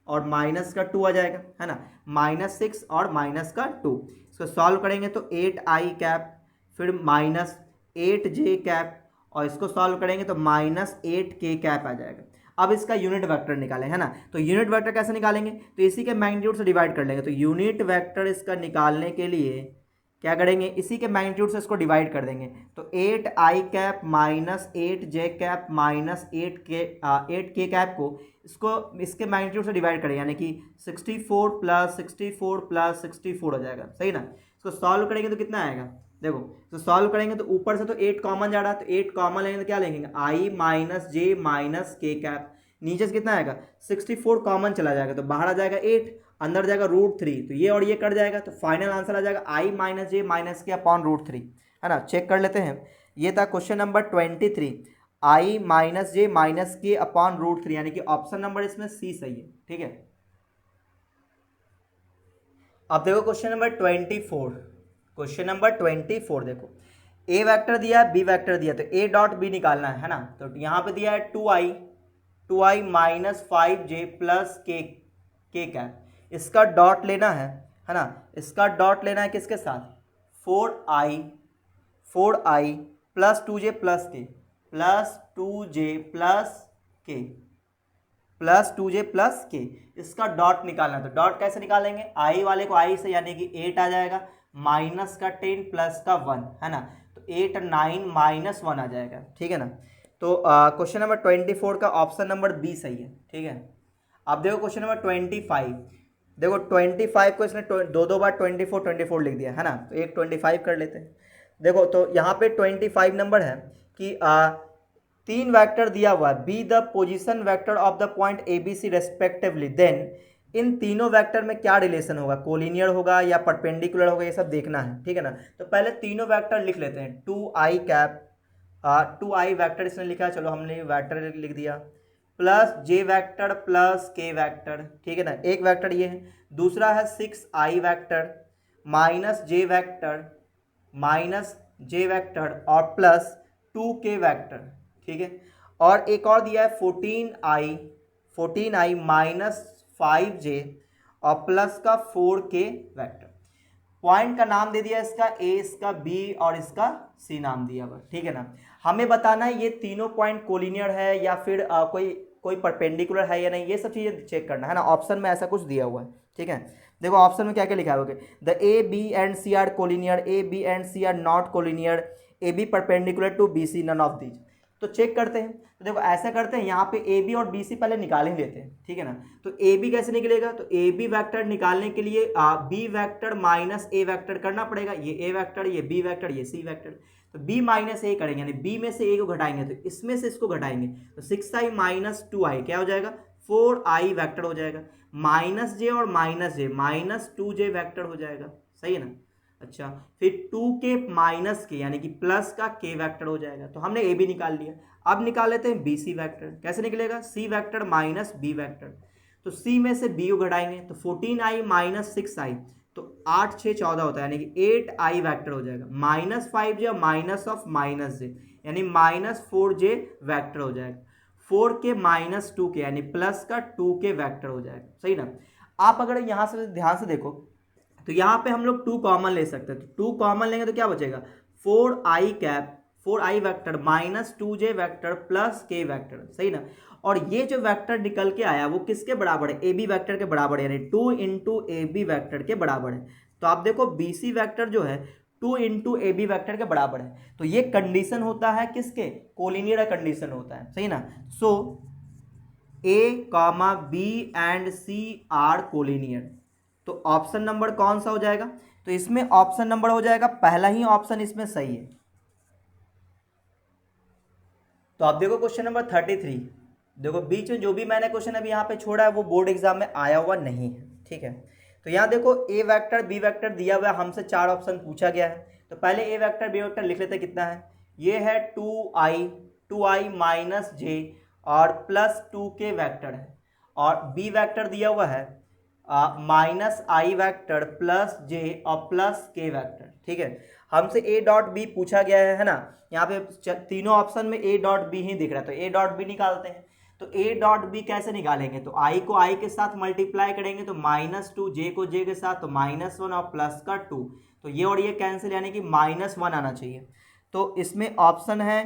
[SPEAKER 1] और माइनस का 2 आ जाएगा, है ना। -6 और माइनस का 2, इसको सॉल्व करेंगे तो 8 आई कैप, फिर -8 जे कैप, और इसको सॉल्व करेंगे तो -8 के कैप आ जाएगा। अब इसका यूनिट वेक्टर निकालें, है ना। तो यूनिट वेक्टर कैसे निकालेंगे, तो इसी के मैग्नीट्यूड से डिवाइड कर लेंगे। तो यूनिट वेक्टर इसका निकालने के लिए क्या करेंगे, इसी के मैग्नीट्यूड से इसको डिवाइड कर देंगे। तो 8 आई कैप -8 जे कैप -8 के कैप को इसको इसके मैग्नीट्यूड से डिवाइड करें, यानी कि 64 + 64 + 64 हो जाएगा, सही ना। इसको सॉल्व करेंगे तो कितना आएगा, देखो तो सॉल्व करेंगे तो ऊपर से तो 8 कॉमन जा रहा है, तो 8 कॉमन लेंगे तो क्या लेंगे, आई -जे - के कैप, नीचे से कितना आएगा 64 कॉमन चला जाएगा तो बाहर आ जाएगा 8, अंदर जाएगा √3, तो ये और ये कट जाएगा, तो फाइनल आंसर आ जाएगा आई -जे - के अपॉन √3, है ना। चेक कर लेते हैं, ये था क्वेश्चन नंबर 23, आई -जे - के अपॉन √3, यानी कि ऑप्शन नंबर इसमें सी सही है, ठीक है। अब देखो क्वेश्चन नंबर 24, क्वेश्चन नंबर 24 देखो, ए वेक्टर दिया है, बी वेक्टर दिया, तो ए डॉट बी निकालना है ना। तो यहाँ पे दिया है 2i -5j plus K cap, इसका डॉट लेना है ना। इसका डॉट लेना है किसके साथ, 4i प्लस 2j प्लस के प्लस 2j प्लस के, इसका डॉट निकालना है। तो डॉट कैसे निकालेंगे, आई वाले को आई से, यानी कि 8 आ जाएगा, माइनस का 10 प्लस का 1, है ना। तो 8 9 -1 आ जाएगा, ठीक है ना। तो क्वेश्चन नंबर 24 का ऑप्शन नंबर बी सही है, ठीक है। अब देखो क्वेश्चन नंबर 25, देखो 25 को इसने दो बार 24 लिख दिया, है ना। तो एक 25 कर लेते हैं। देखो तो यहाँ पे 25 नंबर है कि 3 वेक्टर दिया हुआ है, be the position vector of the point A B C respectively, then इन तीनों वेक्टर में क्या रिलेशन होगा, कोलिनियर होगा या परपेंडिकुलर होगा, ये सब देखना है, ठीक है ना। तो पहले तीनों वेक्टर लिख लेते हैं, 2i कैप, 2i वेक्टर इसने लिखा, चलो हमने वेक्टर लिख दिया, plus J vector plus K vector, ठीक है ना, एक वेक्टर ये है। दूसरा है 6i वेक्टर माइनस जे वेक्टर और प्लस 2k वेक्टर, ठीक है। और एक और दिया है 14i -5j और प्लस का 4k वेक्टर। पॉइंट का नाम दे दिया इसका ए, इसका बी और इसका सी नाम दिया हुआ, ठीक है ना। हमें बताना है ये तीनों पॉइंट कोलिनियर है या फिर कोई परपेंडिकुलर है या नहीं, ये सब चीज़ें चेक करना है ना। ऑप्शन में ऐसा कुछ दिया हुआ है, ठीक है। देखो ऑप्शन में क्या क्या लिखा है, the A B and C are collinear, A B and C are not collinear, A B perpendicular to B C, none of these. तो चेक करते हैं, तो देखो ऐसा करते हैं, यहाँ पे ए बी और बी सी पहले निकाल ही लेते हैं, ठीक है ना। तो ए बी कैसे निकलेगा, तो ए बी वैक्टर निकालने के लिए बी वैक्टर माइनस ए वैक्टर करना पड़ेगा, ये ए वैक्टर, ये बी वैक्टर, ये सी वैक्टर। तो बी माइनस ए करेंगे, यानी बी में से ए को घटाएंगे तो इसमें से इसको घटाएंगे, तो 6i - 2i क्या हो जाएगा, 4i वैक्टर हो जाएगा, माइनस जे और माइनस जे -2j वैक्टर हो जाएगा, सही है ना। अच्छा, फिर 2k माइनस के यानी कि प्लस का k वैक्टर हो जाएगा। तो हमने ए बी निकाल लिया। अब निकाल लेते हैं बी सी वैक्टर, कैसे निकलेगा, C vector minus B vector. तो सी में से बी को घटाएंगे तो 14i - 6i, तो 8 6 14 होता है, यानी कि 8i वैक्टर हो जाएगा, -5j और माइनस ऑफ माइनस जे यानी -4j वैक्टर हो जाएगा, 4k - 2k यानी प्लस का 2k वैक्टर हो जाएगा, सही ना। आप अगर यहाँ से ध्यान से देखो तो यहाँ पे हम लोग 2 कॉमन ले सकते हैं, तो 2 कॉमन लेंगे तो क्या बचेगा, 4i cap 4i vector minus 2j vector plus k vector, सही ना। और ये जो वेक्टर निकल के आया वो किसके बराबर है, ए बी वेक्टर के बराबर है, यानी 2 इंटू ए बी वैक्टर के बराबर है। तो आप देखो बी सी वैक्टर जो है 2 इंटू ए बी वैक्टर के बराबर है। तो ये कंडीशन होता है किसके, कोलिनियर कंडीशन होता है, सही ना। So A comma B and C are collinear. तो ऑप्शन नंबर कौन सा हो जाएगा, तो इसमें ऑप्शन नंबर हो जाएगा पहला ही ऑप्शन इसमें सही है। तो आप देखो क्वेश्चन नंबर 33, देखो बीच में जो भी मैंने क्वेश्चन अभी यहाँ पे छोड़ा है वो बोर्ड एग्जाम में आया हुआ नहीं है, ठीक है। तो यहाँ देखो ए वेक्टर बी वेक्टर दिया हुआ है, हमसे 4 ऑप्शन पूछा गया है। तो पहले ए वेक्टर बी वेक्टर लिख लेते हैं, कितना है, ये है 2i माइनस जे और प्लस 2k वेक्टर है, और बी वेक्टर दिया हुआ है माइनस आई वेक्टर प्लस जे और प्लस के वेक्टर, ठीक है। हमसे ए डॉट बी पूछा गया है ना, यहाँ पे तीनों ऑप्शन में ए डॉट बी ही दिख रहा है, तो ए डॉट बी निकालते हैं। तो ए डॉट बी कैसे निकालेंगे, तो आई को आई के साथ मल्टीप्लाई करेंगे तो माइनस 2, जे को जे के साथ तो -1 और प्लस का 2, तो ये और ये कैंसिल, यानी कि -1 आना चाहिए। तो इसमें ऑप्शन है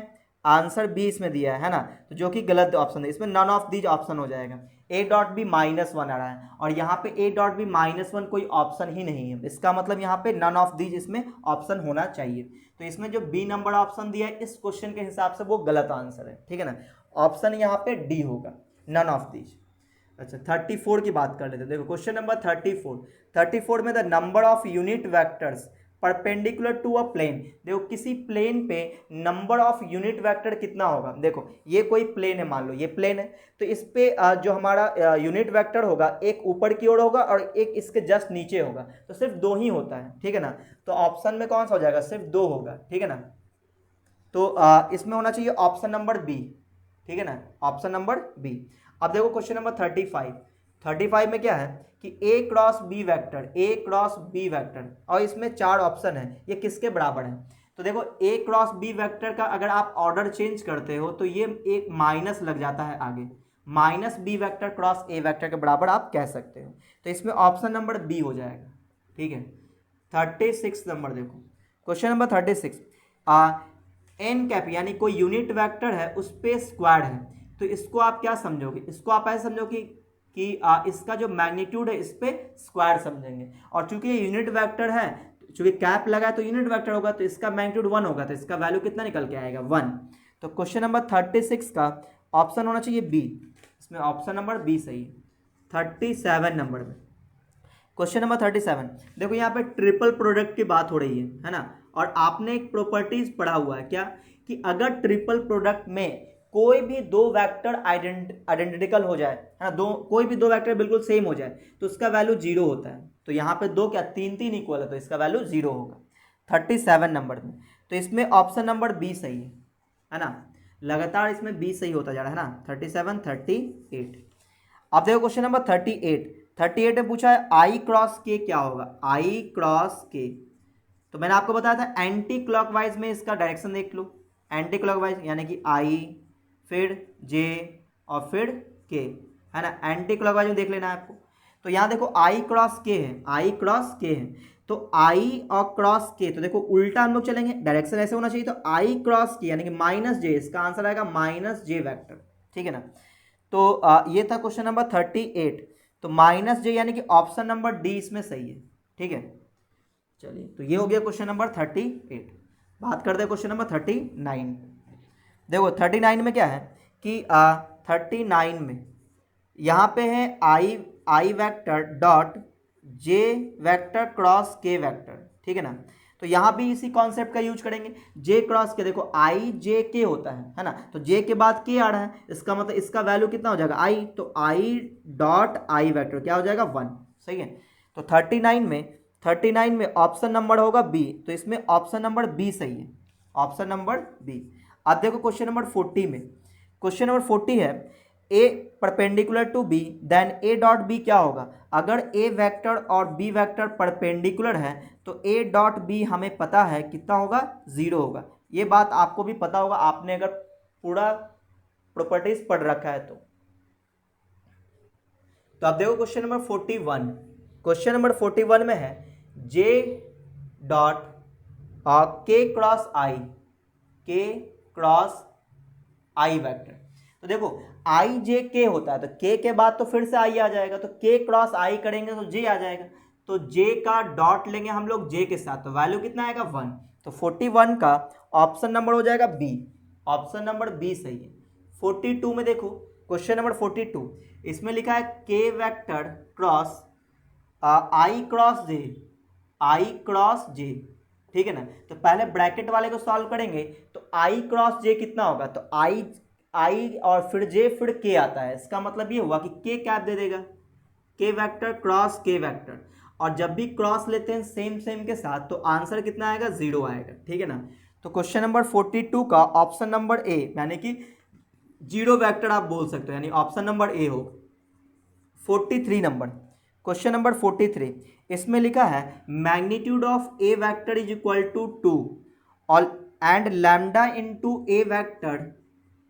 [SPEAKER 1] आंसर बी इसमें दिया है ना, तो जो कि गलत ऑप्शन है, इसमें नन ऑफ दीज ऑप्शन हो जाएगा। ए डॉट बी -1 आ रहा है, और यहाँ पे ए डॉट बी -1 कोई ऑप्शन ही नहीं है, इसका मतलब यहाँ पे नन ऑफ दीज इसमें ऑप्शन होना चाहिए। तो इसमें जो बी नंबर ऑप्शन दिया है इस क्वेश्चन के हिसाब से वो गलत आंसर है, ठीक है ना। ऑप्शन यहाँ पे डी होगा, नन ऑफ दीज। अच्छा 34 की बात कर लेते हैं। देखो क्वेश्चन नंबर 34 में the number of unit vectors perpendicular to a plane. देखो किसी प्लेन पे नंबर ऑफ यूनिट वेक्टर कितना होगा, देखो ये कोई प्लेन है, मान लो ये प्लेन है, तो इस पे जो हमारा यूनिट वेक्टर होगा एक ऊपर की ओर होगा और एक इसके जस्ट नीचे होगा, तो सिर्फ 2 ही होता है, ठीक है ना। तो ऑप्शन में कौन सा हो जाएगा, सिर्फ 2 होगा, ठीक है ना। तो इसमें होना चाहिए ऑप्शन नंबर बी, ठीक है ना, ऑप्शन नंबर बी। अब देखो क्वेश्चन नंबर 35 में क्या है कि ए क्रॉस बी वेक्टर, और इसमें 4 ऑप्शन है, ये किसके बराबर है। तो देखो ए क्रॉस बी वेक्टर का अगर आप ऑर्डर चेंज करते हो तो ये एक माइनस लग जाता है आगे, minus B vector cross A vector के बराबर आप कह सकते हो। तो इसमें ऑप्शन नंबर बी हो जाएगा, ठीक है। 36 नंबर देखो, क्वेश्चन नंबर 36, एन कैप यानी कोई यूनिट वेक्टर है उस पे स्क्वायर है, तो इसको आप क्या समझोगे, इसको आप ऐसे समझो कि इसका जो मैग्नीट्यूड है इस पे स्क्वायर समझेंगे, और चूंकि ये यूनिट वेक्टर है, चूंकि कैप लगा है तो यूनिट वेक्टर होगा, तो इसका मैग्नीट्यूड 1 होगा, तो इसका वैल्यू कितना निकल के आएगा 1। तो क्वेश्चन नंबर 36 का ऑप्शन होना चाहिए बी, इसमें ऑप्शन नंबर बी सही है। 37 नंबर में, क्वेश्चन नंबर 37, देखो यहाँ पे ट्रिपल प्रोडक्ट की बात हो रही है ना, और आपने एक प्रॉपर्टीज पढ़ा हुआ है क्या, कि अगर ट्रिपल प्रोडक्ट में कोई भी 2 वेक्टर आइडेंटिकल हो जाए, है ना, कोई भी 2 वेक्टर बिल्कुल सेम हो जाए तो उसका वैल्यू 0 होता है। तो यहाँ पे 2 क्या 3 इक्वल है, तो इसका वैल्यू 0 होगा 37 नंबर में। तो इसमें ऑप्शन नंबर बी सही है ना, लगातार इसमें बी सही होता जा रहा है ना। 37 38। अब देखो क्वेश्चन नंबर 38 में पूछा है आई क्रॉस के क्या होगा, आई क्रॉस के। तो मैंने आपको बताया था एंटी क्लॉकवाइज में इसका डायरेक्शन देख लो, एंटी क्लॉकवाइज यानी कि आई फिर जे और फिर के, है ना, एंटी क्लॉकवाइज में देख लेना है आपको। तो यहाँ देखो आई क्रॉस के है, तो आई और क्रॉस के, तो देखो उल्टा हम लोग चलेंगे, डायरेक्शन ऐसे होना चाहिए, तो आई क्रॉस के यानी कि -j, इसका आंसर आएगा -j वेक्टर, ठीक है ना। तो ये था क्वेश्चन नंबर 38, तो -j यानी कि ऑप्शन नंबर डी इसमें सही है, ठीक है। चलिए तो ये हो गया क्वेश्चन नंबर 38। बात करते हैं क्वेश्चन नंबर 39। देखो 39 में क्या है कि 39 में यहाँ पे है I vector dot J vector cross K vector, ठीक है ना। तो यहाँ भी इसी कॉन्सेप्ट का यूज करेंगे, जे क्रॉस के, देखो आई जे के होता है ना, तो जे के बाद के आ रहा है, इसका मतलब इसका वैल्यू कितना हो जाएगा आई, तो आई डॉट आई वेक्टर क्या हो जाएगा 1, सही है। तो 39 में ऑप्शन नंबर होगा बी, तो इसमें ऑप्शन नंबर बी सही है, ऑप्शन नंबर बी। अब देखो क्वेश्चन नंबर 40 में, क्वेश्चन नंबर 40 है A perpendicular to B then A dot B क्या होगा। अगर ए वेक्टर और बी वेक्टर परपेंडिकुलर है तो ए डॉट बी हमें पता है कितना होगा 0 होगा। ये बात आपको भी पता होगा, आपने अगर पूरा प्रॉपर्टीज पढ़ रखा है तो आप देखो क्वेश्चन नंबर 41, क्वेश्चन नंबर 41 में है जे डॉट के क्रॉस आई, के क्रॉस आई वेक्टर। तो देखो आई जे के होता है, तो के के बाद तो फिर से आई आ जाएगा, तो के क्रॉस आई करेंगे तो जे आ जाएगा, तो जे का डॉट लेंगे हम लोग जे के साथ, तो वैल्यू कितना आएगा 1। तो 41 का ऑप्शन नंबर हो जाएगा बी, ऑप्शन नंबर बी सही है। 42 में देखो, क्वेश्चन नंबर 42, इसमें लिखा है के vector cross I cross J, I cross जे, ठीक है ना। तो पहले ब्रैकेट वाले को सॉल्व करेंगे, तो आई क्रॉस जे कितना होगा, तो आई और फिर जे फिर के आता है, इसका मतलब ये हुआ कि के कैप दे देगा, के वेक्टर क्रॉस के वेक्टर, और जब भी क्रॉस लेते हैं सेम सेम के साथ तो आंसर कितना आएगा, 0 आएगा, ठीक है ना। तो क्वेश्चन नंबर 42 का ऑप्शन नंबर ए, यानी कि 0 वेक्टर आप बोल सकते हो, यानी ऑप्शन नंबर ए हो। 43 नंबर, क्वेश्चन नंबर 43, इसमें लिखा है magnitude of A vector is equal to 2 और and lambda into A vector,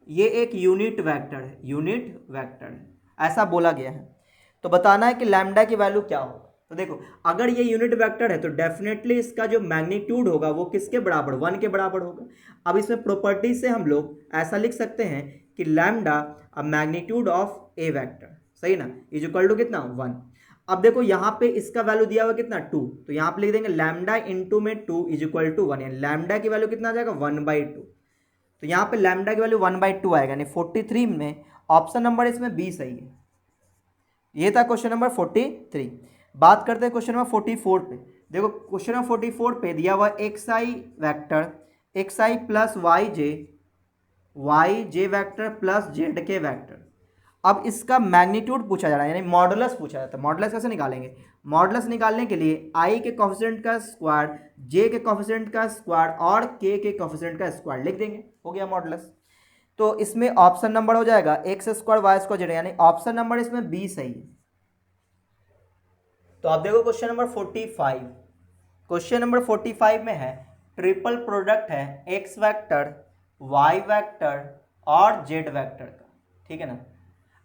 [SPEAKER 1] ये एक यूनिट वेक्टर है, यूनिट वेक्टर है, ऐसा बोला गया है। तो बताना है कि लैम्डा की वैल्यू क्या होगा। तो देखो अगर ये यूनिट वेक्टर है तो डेफिनेटली इसका जो मैग्नीट्यूड होगा वो किसके बराबर, 1 के बराबर होगा। अब इसमें प्रॉपर्टी से हम लोग ऐसा लिख सकते हैं कि lambda magnitude of A vector, सही ना, इज इक्वल टू कितना, 1। अब देखो यहाँ पे इसका वैल्यू दिया हुआ कितना, 2, तो यहाँ पे लिख देंगे लैम्डा इंटू में 2 इज इक्वल टू 1, यानी लैम्डा की वैल्यू कितना आ जाएगा, 1/2। तो यहाँ पे लैम्डा की वैल्यू 1/2 आएगा, यानी 43 में ऑप्शन नंबर इसमें बी सही है। ये था क्वेश्चन नंबर 43। बात करते हैं क्वेश्चन नंबर 44 पे। देखो क्वेश्चन नंबर 44 पे दिया हुआ X I vector, X I plus Y J vector plus Z K vector. अब इसका मैग्नीट्यूड पूछा जा रहा है, यानी मॉडुलस पूछा जाता है। मॉडुलस कैसे निकालेंगे, मॉडुलस निकालने के लिए आई के कोफिशिएंट का स्क्वायर, जे के कोफिशिएंट का स्क्वायर और के कोफिशिएंट का स्क्वायर लिख देंगे, हो गया मॉडुलस। तो इसमें ऑप्शन नंबर हो जाएगा X square Y square Z, यानी ऑप्शन नंबर इसमें बी सही है। तो आप देखो क्वेश्चन नंबर 45, क्वेश्चन नंबर 45 में है ट्रिपल प्रोडक्ट है एक्स वेक्टर वाई वेक्टर और जेड वेक्टर का, ठीक है ना।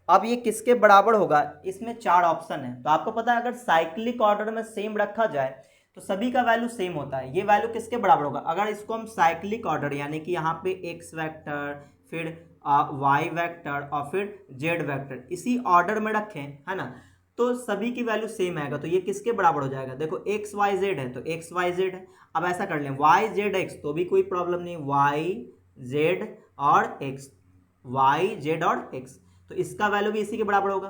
[SPEAKER 1] अब ये किसके बराबर होगा, इसमें 4 ऑप्शन है। तो आपको पता है अगर साइक्लिक ऑर्डर में सेम रखा जाए तो सभी का वैल्यू सेम होता है। ये वैल्यू किसके बराबर होगा, अगर इसको हम साइक्लिक ऑर्डर यानी कि यहाँ पे एक्स वेक्टर फिर वाई वेक्टर और फिर जेड वेक्टर इसी ऑर्डर में रखें, है ना, तो सभी की वैल्यू सेम आएगा। तो ये किसके बराबर हो जाएगा, देखो एक्स वाई जेड है तो एक्स वाई जेड है। अब ऐसा कर लें वाई जेड एक्स, तो भी कोई प्रॉब्लम नहीं, वाई जेड और एक्स, वाई जेड और एक्स, तो इसका वैल्यू भी इसी के बराबर होगा।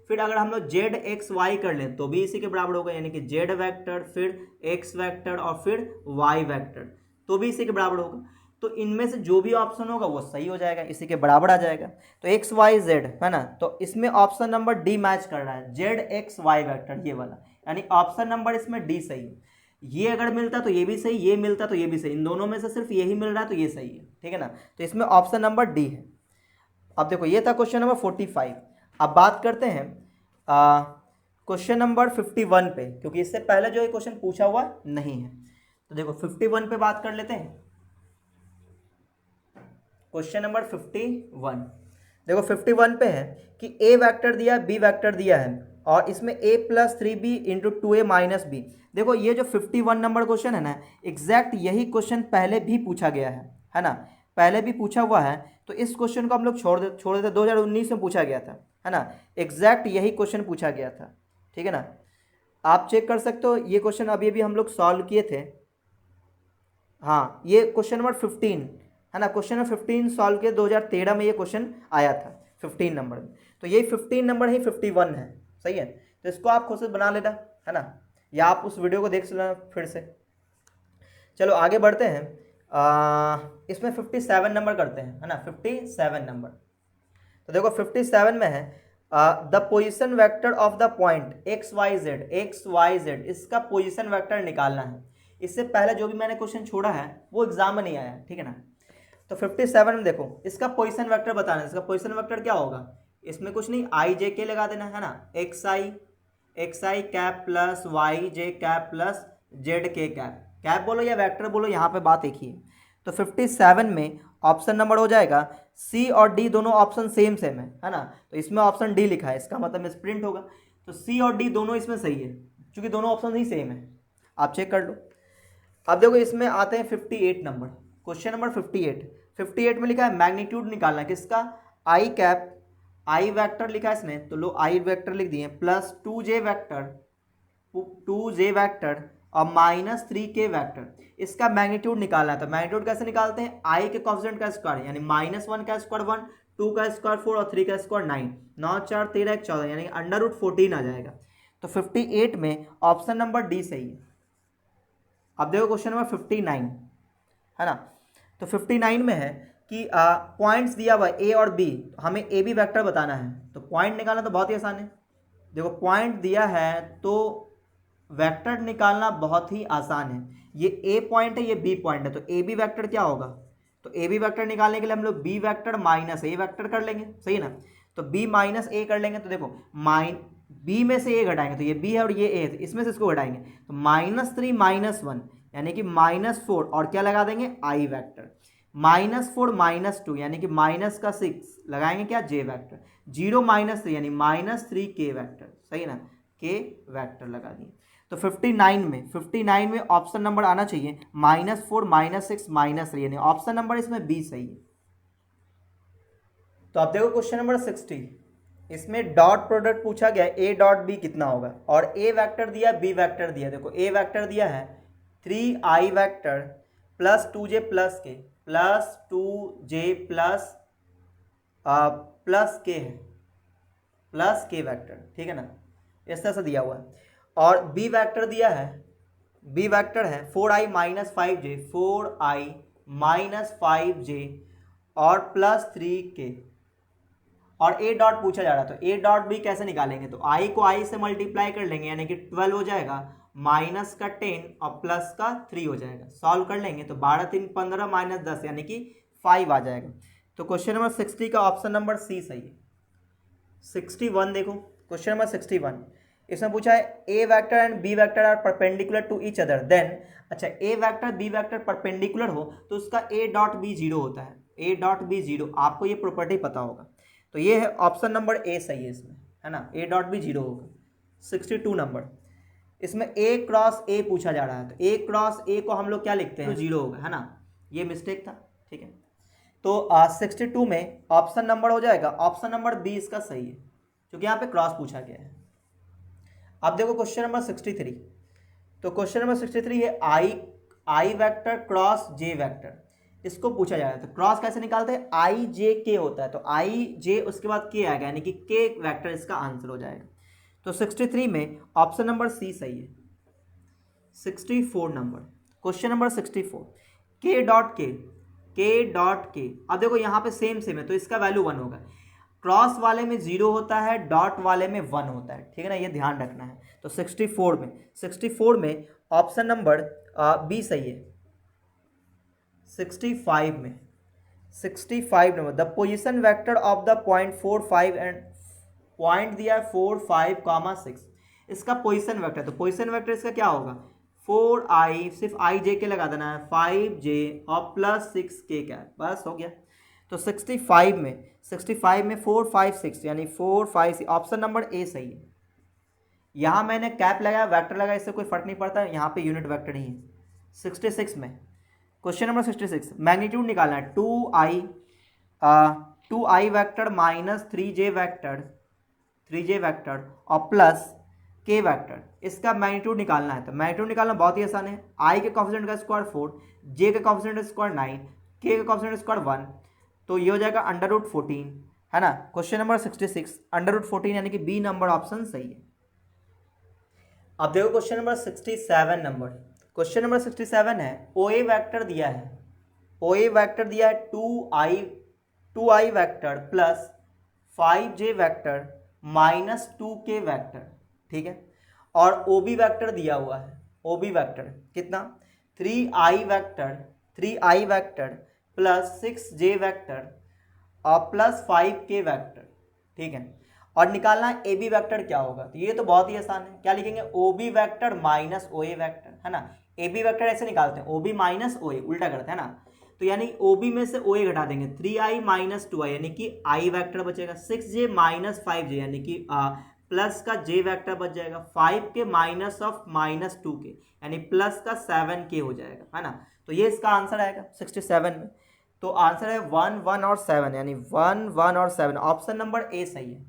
[SPEAKER 1] फिर अगर हम लोग जेड एक्स वाई कर लें तो भी इसी के बराबर होगा, यानी कि जेड वेक्टर फिर एक्स वेक्टर और फिर वाई वेक्टर, तो भी इसी के बराबर होगा। तो इनमें से जो भी ऑप्शन होगा वो सही हो जाएगा, इसी के बराबर आ जाएगा। तो एक्स वाई जेड है ना, तो इसमें ऑप्शन नंबर डी मैच कर रहा है, जेड एक्स वाई वेक्टर ये वाला, यानी ऑप्शन नंबर इसमें डी सही है। ये अगर मिलता तो ये भी सही, ये मिलता तो ये भी सही, इन दोनों में से सिर्फ यही मिल रहा है तो ये सही है, ठीक है ना। तो इसमें ऑप्शन नंबर डी है। अब देखो ये था क्वेश्चन नंबर 45। अब बात करते हैं क्वेश्चन नंबर 51 पे, क्योंकि इससे पहले जो ये क्वेश्चन पूछा हुआ नहीं है। तो देखो 51 पे बात कर लेते हैं। क्वेश्चन नंबर 51, देखो 51 पे है कि ए वेक्टर दिया है बी वेक्टर दिया है और इसमें a plus 3b into 2a minus B. देखो ये जो 51 नंबर क्वेश्चन है ना, एग्जैक्ट यही क्वेश्चन पहले भी पूछा गया है ना, पहले भी पूछा हुआ है। तो इस क्वेश्चन को हम लोग छोड़ देते 2019 में पूछा गया था, है ना, एग्जैक्ट यही क्वेश्चन पूछा गया था, ठीक है ना। आप चेक कर सकते हो, ये क्वेश्चन अभी हम लोग सॉल्व किए थे। हाँ ये क्वेश्चन नंबर 15 है ना, क्वेश्चन नंबर 15 सॉल्व किए 2013 में ये क्वेश्चन आया था 15 नंबर में। तो ये 15 नंबर ही 51 है, सही है। तो इसको आप खुद से बना लेना, है ना, या आप उस वीडियो को देख लेना फिर से। चलो आगे बढ़ते हैं। इसमें 57 नंबर करते हैं, है ना, 57 नंबर। तो देखो 57 में है the position vector of the point X Y Z, इसका पोजिशन वेक्टर निकालना है। इससे पहले जो भी मैंने क्वेश्चन छोड़ा है वो एग्जाम में नहीं आया, ठीक है ना। तो 57 में देखो इसका पोजिशन वेक्टर बताना है। इसका पोजिशन वेक्टर क्या होगा, इसमें कुछ नहीं, आई जे के लगा देना, है ना, एक्स आई कैप प्लस वाई जे कैप प्लस जेड के कैप बोलो या वेक्टर बोलो, यहाँ पे बात एक ही है। तो 57 में ऑप्शन नंबर हो जाएगा सी और डी, दोनों ऑप्शन सेम है ना, तो इसमें ऑप्शन डी लिखा है, इसका मतलब स्प्रिंट होगा। तो सी और डी दोनों इसमें सही है, क्योंकि दोनों ऑप्शन ही सेम है, आप चेक कर लो। अब देखो इसमें आते हैं 58 नंबर। क्वेश्चन नंबर 58 में लिखा है मैग्नीट्यूड निकालना है किसका, आई कैप, आई वेक्टर लिखा है इसमें, तो लो आई वेक्टर लिख दिए प्लस 2j वेक्टर और माइनस 3k वेक्टर, इसका मैग्नीट्यूड निकालना है। तो मैग्नीट्यूड कैसे निकालते हैं, आई के कोएफिशिएंट का स्क्वायर यानी -1 का स्क्वायर 1, 2 का स्क्वायर 4 और 3 का स्क्वायर 9, 9 4 13 14 यानी √14 आ जाएगा। तो 58 में ऑप्शन नंबर डी सही है। अब देखो क्वेश्चन नंबर 59 है ना, तो 59 में है कि पॉइंट्स दिया हुआ ए और बी, हमें ए बी वेक्टर बताना है। तो पॉइंट निकालना तो बहुत ही आसान है, देखो पॉइंट दिया है तो वेक्टर निकालना बहुत ही आसान है। ये ए पॉइंट है, ये बी पॉइंट है, तो ए बी वेक्टर क्या होगा, तो ए बी वेक्टर निकालने के लिए हम लोग बी वेक्टर माइनस ए वेक्टर कर लेंगे, सही ना। तो बी माइनस ए कर लेंगे, तो देखो बी में से ए घटाएंगे तो ये बी है और ये ए है, इसमें से इसको घटाएंगे तो -3 -1 यानी कि -4 और क्या लगा देंगे आई वेक्टर, -4 -2 यानी कि -6 लगाएंगे क्या जे वेक्टर, 0 -3 यानी -3k वेक्टर, सही ना, के वेक्टर लगा दिए। तो 59 में ऑप्शन नंबर आना चाहिए -4 -6 -3 यानी ऑप्शन नंबर इसमें बी सही है। तो आप देखो क्वेश्चन नंबर 60, इसमें डॉट प्रोडक्ट पूछा गया ए डॉट बी कितना होगा, और ए वेक्टर दिया बी वेक्टर दिया, देखो ए वेक्टर दिया है 3i vector plus 2j plus के प्लस 2j प्लस के है प्लस के वेक्टर, ठीक है ना, इस तरह से दिया हुआ है। और बी वेक्टर दिया है, बी वेक्टर है 4i minus 5j 4i minus 5j और प्लस 3k, और ए डॉट पूछा जा रहा है। तो ए डॉट बी कैसे निकालेंगे, तो आई को आई से मल्टीप्लाई कर लेंगे यानी कि 12 हो जाएगा, माइनस का 10 और प्लस का 3 हो जाएगा, सॉल्व कर लेंगे तो 12 3 15 माइनस 10 यानी कि 5 आ जाएगा। तो क्वेश्चन नंबर 60 का ऑप्शन नंबर सी सही है। 61 देखो क्वेश्चन नंबर 61, इसमें पूछा है A vector and B vector are perpendicular to each other then, अच्छा A vector B vector perpendicular हो तो उसका ए डॉट बी 0 होता है, ए डॉट बी 0, आपको ये प्रॉपर्टी पता होगा। तो ये है ऑप्शन नंबर ए सही है इसमें, है ना, ए डॉट बी 0 होगा। 62 नंबर, इसमें ए क्रॉस ए पूछा जा रहा है, तो ए क्रॉस ए को हम लोग क्या लिखते हैं, तो 0 होगा, है ना, ये मिस्टेक था, ठीक है। तो 62 में ऑप्शन नंबर हो जाएगा ऑप्शन नंबर बी इसका सही है, क्योंकि यहाँ पे क्रॉस पूछा गया है। अब देखो क्वेश्चन नंबर 63, तो क्वेश्चन नंबर 63 है I vector cross J vector, इसको पूछा जा रहा है। तो क्रॉस कैसे निकालते हैं, आई जे के होता है, तो आई जे उसके बाद के आएगा यानी कि के वेक्टर इसका आंसर हो जाएगा। तो 63 में ऑप्शन नंबर सी सही है। 64 नंबर, क्वेश्चन नंबर 64, के डॉट के, अब देखो यहाँ पे सेम है तो इसका वैल्यू 1 होगा, क्रॉस वाले में 0 होता है, डॉट वाले में 1 होता है, ठीक है ना, ये ध्यान रखना है। तो 64 में ऑप्शन नंबर बी सही है। 65 number, the position vector of the point 4 5 and point दिया 4 5, 6, इसका पोजीशन वेक्टर, तो पोजीशन वेक्टर इसका क्या होगा, 4i, सिर्फ i j के लगा देना है, 5j और प्लस 6k का, बस हो गया। तो 65 में 4 5 6 यानी 4 5 6, ऑप्शन नंबर ए सही है। यहाँ मैंने कैप लगाया वेक्टर लगाया, इससे कोई फर्क नहीं पड़ता, यहाँ पे यूनिट वेक्टर ही है। 66 में क्वेश्चन नंबर 66, मैग्नीट्यूड निकालना है 2i vector minus 3j vector और प्लस k वेक्टर, इसका मैग्नीट्यूड निकालना है। तो मैग्नीट्यूड निकालना बहुत ही आसान है, i के कोएफिशिएंट का स्क्वायर 4, j के कोएफिशिएंट का स्क्वायर 9, k के कोएफिशिएंट का स्क्वायर 1, तो ये हो जाएगा √14, है ना। क्वेश्चन नंबर 66 √14 यानी कि बी नंबर ऑप्शन सही है। अब देखो question number 67 number, question number 67 है OA वेक्टर दिया है, OA वेक्टर दिया है 2i vector plus 5j vector minus 2k vector, ठीक है, और OB वेक्टर दिया हुआ है, OB वेक्टर कितना 3i vector plus 6j vector और प्लस 5k वेक्टर, ठीक है, और निकालना है AB वेक्टर क्या होगा। तो ये तो बहुत ही आसान है, क्या लिखेंगे OB vector minus OA vector, है ना। AB वेक्टर ऐसे निकालते हैं OB माइनस OA, उल्टा करते हैं ना, तो यानी OB में से OA घटा देंगे, 3i माइनस 2i यानी कि i वेक्टर बचेगा, 6j माइनस 5j यानी कि प्लस का j वेक्टर बच जाएगा, 5k minus of minus 2k यानी प्लस का 7k हो जाएगा, है ना। तो ये इसका आंसर आएगा 67 में। तो आंसर है 1, 1 और 7, यानी 1, 1 और 7, ऑप्शन नंबर ए सही है।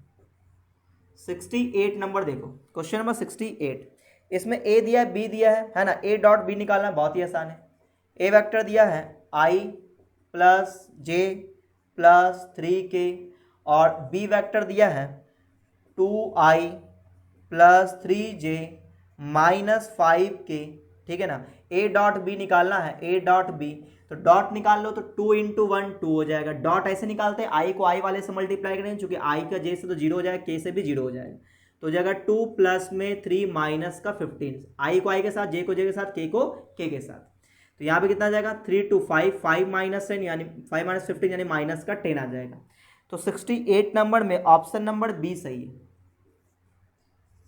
[SPEAKER 1] 68 नंबर देखो, क्वेश्चन नंबर 68, इसमें ए दिया है, बी दिया है ना। ए डॉट बी निकालना बहुत ही आसान है। ए वेक्टर दिया है आई प्लस जे प्लस 3k, और बी वेक्टर दिया है 2i plus 3j minus 5k, ठीक है ना। ए डॉट बी निकालना है, ए डॉट बी, तो डॉट निकाल लो तो 2 इंटू 1 2 हो जाएगा। डॉट ऐसे निकालते हैं, आई को आई वाले से मल्टीप्लाई करेंगे, चूंकि आई का जे से तो 0 हो जाएगा, के से भी 0 हो जाएगा, तो हो जाएगा 2 प्लस में 3 माइनस का 15, आई को आई के साथ, जे को जे के साथ, के को के के साथ। तो यहाँ पे कितना आ जाएगा 3 to 5, 5 माइनस 10 यानी 5 माइनस 15 यानी माइनस का 10 आ जाएगा। तो 68 नंबर में ऑप्शन नंबर बी सही है।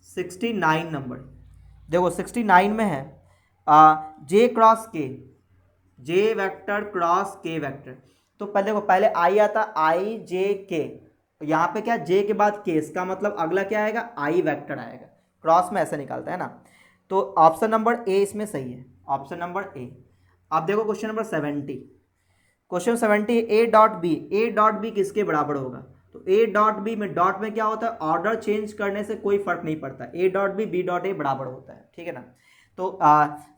[SPEAKER 1] 69 नंबर देखो, 69 में है जे क्रॉस के, जे वेक्टर क्रॉस के वेक्टर। तो पहले देखो, पहले आई आता, आई जे के, यहाँ पे क्या जे के बाद के, इसका मतलब अगला क्या आएगा, आई वेक्टर आएगा। क्रॉस में ऐसे निकालता है ना। तो ऑप्शन नंबर ए इसमें सही है, ऑप्शन नंबर ए। अब देखो question number 70, question 70, A dot B, A dot B किसके बराबर होगा। तो ए डॉट बी में, डॉट में क्या होता है, ऑर्डर चेंज करने से कोई फर्क नहीं पड़ता, A dot B dot A बराबर होता है, ठीक है ना। तो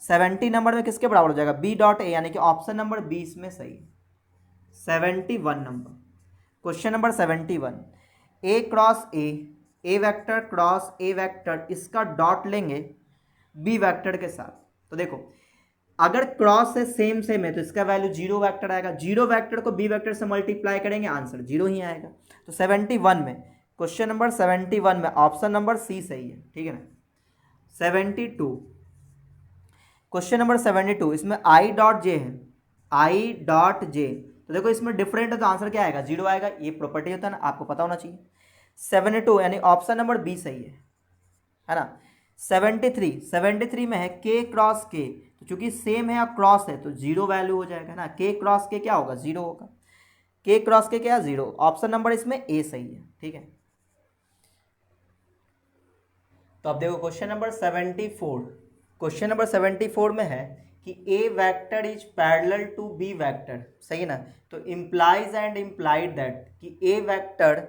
[SPEAKER 1] 70 नंबर में किसके बराबर हो जाएगा, बी डॉट ए, यानी कि ऑप्शन नंबर बी इसमें सही। 71 number, question number 71, A cross A vector cross A vector, इसका डॉट लेंगे बी वेक्टर के साथ। तो देखो, अगर क्रॉस से सेम सेम है तो इसका वैल्यू 0 वेक्टर आएगा, 0 वेक्टर को बी वेक्टर से मल्टीप्लाई करेंगे, आंसर 0 ही आएगा। तो 71 में, क्वेश्चन नंबर 71 में ऑप्शन नंबर सी सही है, ठीक है ना। 72, क्वेश्चन नंबर 72, इसमें आई डॉट जे है, आई डॉट जे, तो देखो इसमें डिफरेंट है तो आंसर क्या आएगा, 0 आएगा। ये प्रॉपर्टी होता है ना, आपको पता होना चाहिए। 72 यानी ऑप्शन नंबर बी सही है ना। 73 में है के क्रॉस के, तो चूंकि सेम है और क्रॉस है तो 0 वैल्यू हो जाएगा ना। के क्रॉस के क्या होगा, 0 होगा। के क्रॉस के क्या, 0। ऑप्शन नंबर इसमें ए सही है, ठीक है। तो अब देखो क्वेश्चन नंबर 74, क्वेश्चन नंबर 74 में है कि A vector is parallel to B vector, सही ना। तो इम्प्लाइज एंड इम्प्लाइड दैट कि A vector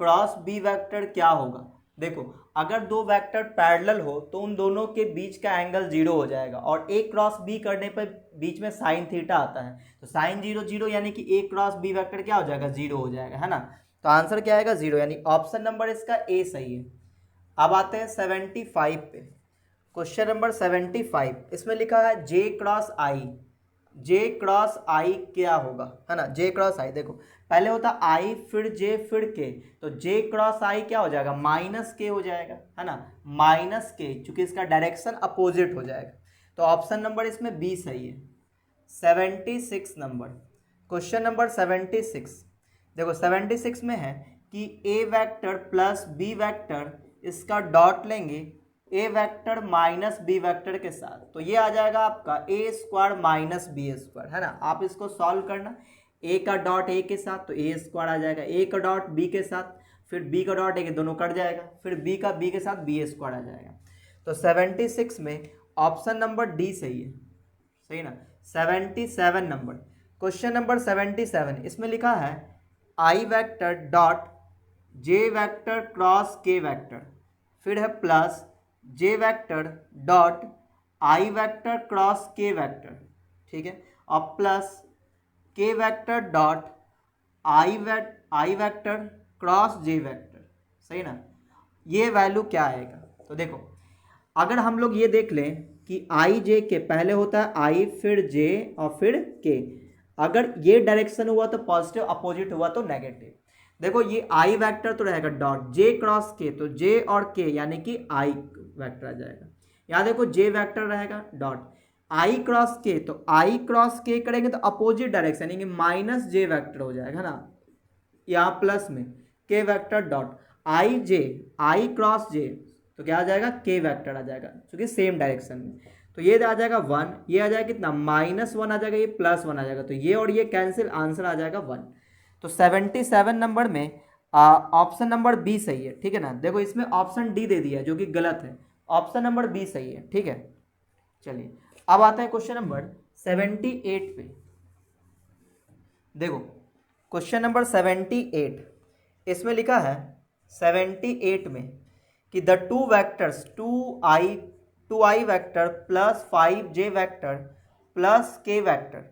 [SPEAKER 1] cross B vector क्या होगा। देखो, अगर दो वेक्टर पैरेलल हो तो उन दोनों के बीच का एंगल 0 हो जाएगा, और ए क्रॉस बी करने पर बीच में साइन थीटा आता है, तो साइन 0 0 यानी कि ए क्रॉस बी वेक्टर क्या हो जाएगा, 0 हो जाएगा, है ना। तो आंसर क्या आएगा, 0, यानी ऑप्शन नंबर इसका ए सही है। अब आते हैं 75 पे, क्वेश्चन नंबर 75, इसमें लिखा है जे क्रॉस आई, जे क्रॉस आई क्या होगा, है ना। जे क्रॉस आई, देखो पहले होता आई फिर जे फिर के, तो जे क्रॉस आई क्या हो जाएगा, माइनस के हो जाएगा, है ना, माइनस के, चूंकि इसका डायरेक्शन अपोजिट हो जाएगा। तो ऑप्शन नंबर इसमें बी सही है। 76 नंबर, क्वेश्चन नंबर 76, देखो 76 में है कि A vector plus B vector, इसका डॉट लेंगे ए वेक्टर माइनस बी वेक्टर के साथ, तो ये आ जाएगा आपका ए स्क्वायर माइनस बी स्क्वायर, है ना। आप इसको सॉल्व करना, ए का डॉट ए के साथ तो ए स्क्वायर आ जाएगा, ए का डॉट बी के साथ, फिर बी का डॉट ए के, दोनों कट जाएगा, फिर बी का बी के साथ बी स्क्वायर आ जाएगा। तो 76 में ऑप्शन नंबर डी सही है, सही ना। 77 नंबर, क्वेश्चन नंबर 77, इसमें लिखा है I vector dot J vector cross K vector, फिर है plus J vector dot I vector cross K vector, ठीक है, और plus K vector dot I vector cross J vector, सही ना। ये वैल्यू क्या आएगा, तो देखो अगर हम लोग ये देख लें कि आई जे के, पहले होता है आई फिर जे और फिर के, अगर ये डायरेक्शन हुआ तो पॉजिटिव, अपोजिट हुआ तो नेगेटिव। देखो ये आई वेक्टर तो रहेगा डॉट जे क्रॉस के, तो जे और के यानी कि आई वेक्टर आ जाएगा। यहाँ देखो जे वेक्टर रहेगा डॉट आई क्रॉस के, तो आई क्रॉस के करेंगे तो अपोजिट डायरेक्शन यानी कि माइनस जे वेक्टर हो जाएगा ना। यहाँ प्लस में K vector dot I J, I cross J, तो क्या आ जाएगा, के वेक्टर आ जाएगा, क्योंकि सेम डायरेक्शन में। तो ये आ जाएगा 1, ये आ जाएगा कितना, -1 आ जाएगा, ये +1 आ जाएगा, तो ये और ये कैंसिल, आंसर आ जाएगा 1। तो 77 नंबर में ऑप्शन नंबर बी सही है, ठीक है ना। देखो इसमें ऑप्शन डी दे दिया है जो कि गलत है, ऑप्शन नंबर बी सही है, ठीक है। चलिए अब आता है क्वेश्चन नंबर 78 पे देखो, क्वेश्चन नंबर 78, इसमें लिखा है 78 में कि the two vectors 2i vector plus 5j vector plus k vector,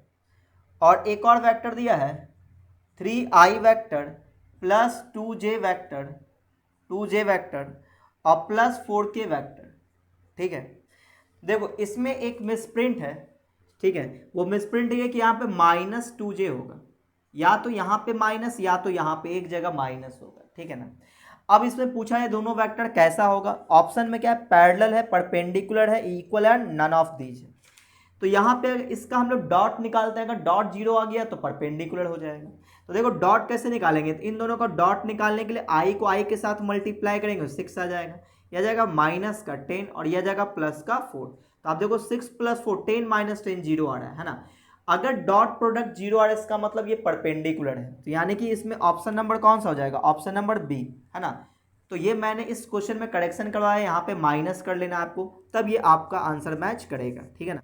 [SPEAKER 1] और एक और वेक्टर दिया है 3i vector plus 2j vector और प्लस 4k वेक्टर। ठीक है, देखो इसमें एक मिसप्रिंट है। ठीक है, वो मिसप्रिंट ये कि यहाँ पे -2j होगा, या तो यहाँ पे माइनस या तो यहाँ पे एक जगह माइनस होगा। ठीक है ना। अब इसमें पूछा है दोनों वेक्टर कैसा होगा। ऑप्शन में क्या है, पैरेलल है, परपेंडिकुलर है, इक्वल है, नन ऑफ दीज है। तो यहाँ पे इसका हम लोग डॉट निकालते हैं, अगर डॉट 0 आ गया तो परपेंडिकुलर हो जाएगा। तो देखो डॉट कैसे निकालेंगे, तो इन दोनों का डॉट निकालने के लिए आई को आई के साथ मल्टीप्लाई करेंगे, 6 आ जाएगा, यह जाएगा माइनस का 10 और यह जाएगा प्लस का 4। तो आप देखो 6 + 4 10 - 10 0 आ रहा है ना। अगर डॉट प्रोडक्ट 0 आ रहा है इसका मतलब ये परपेंडिकुलर है, तो यानी कि इसमें ऑप्शन नंबर कौन सा हो जाएगा, ऑप्शन नंबर बी, है ना। तो ये मैंने इस क्वेश्चन में करेक्शन करवाया, यहाँ पे माइनस कर लेना आपको, तब ये आपका आंसर मैच करेगा। ठीक है ना।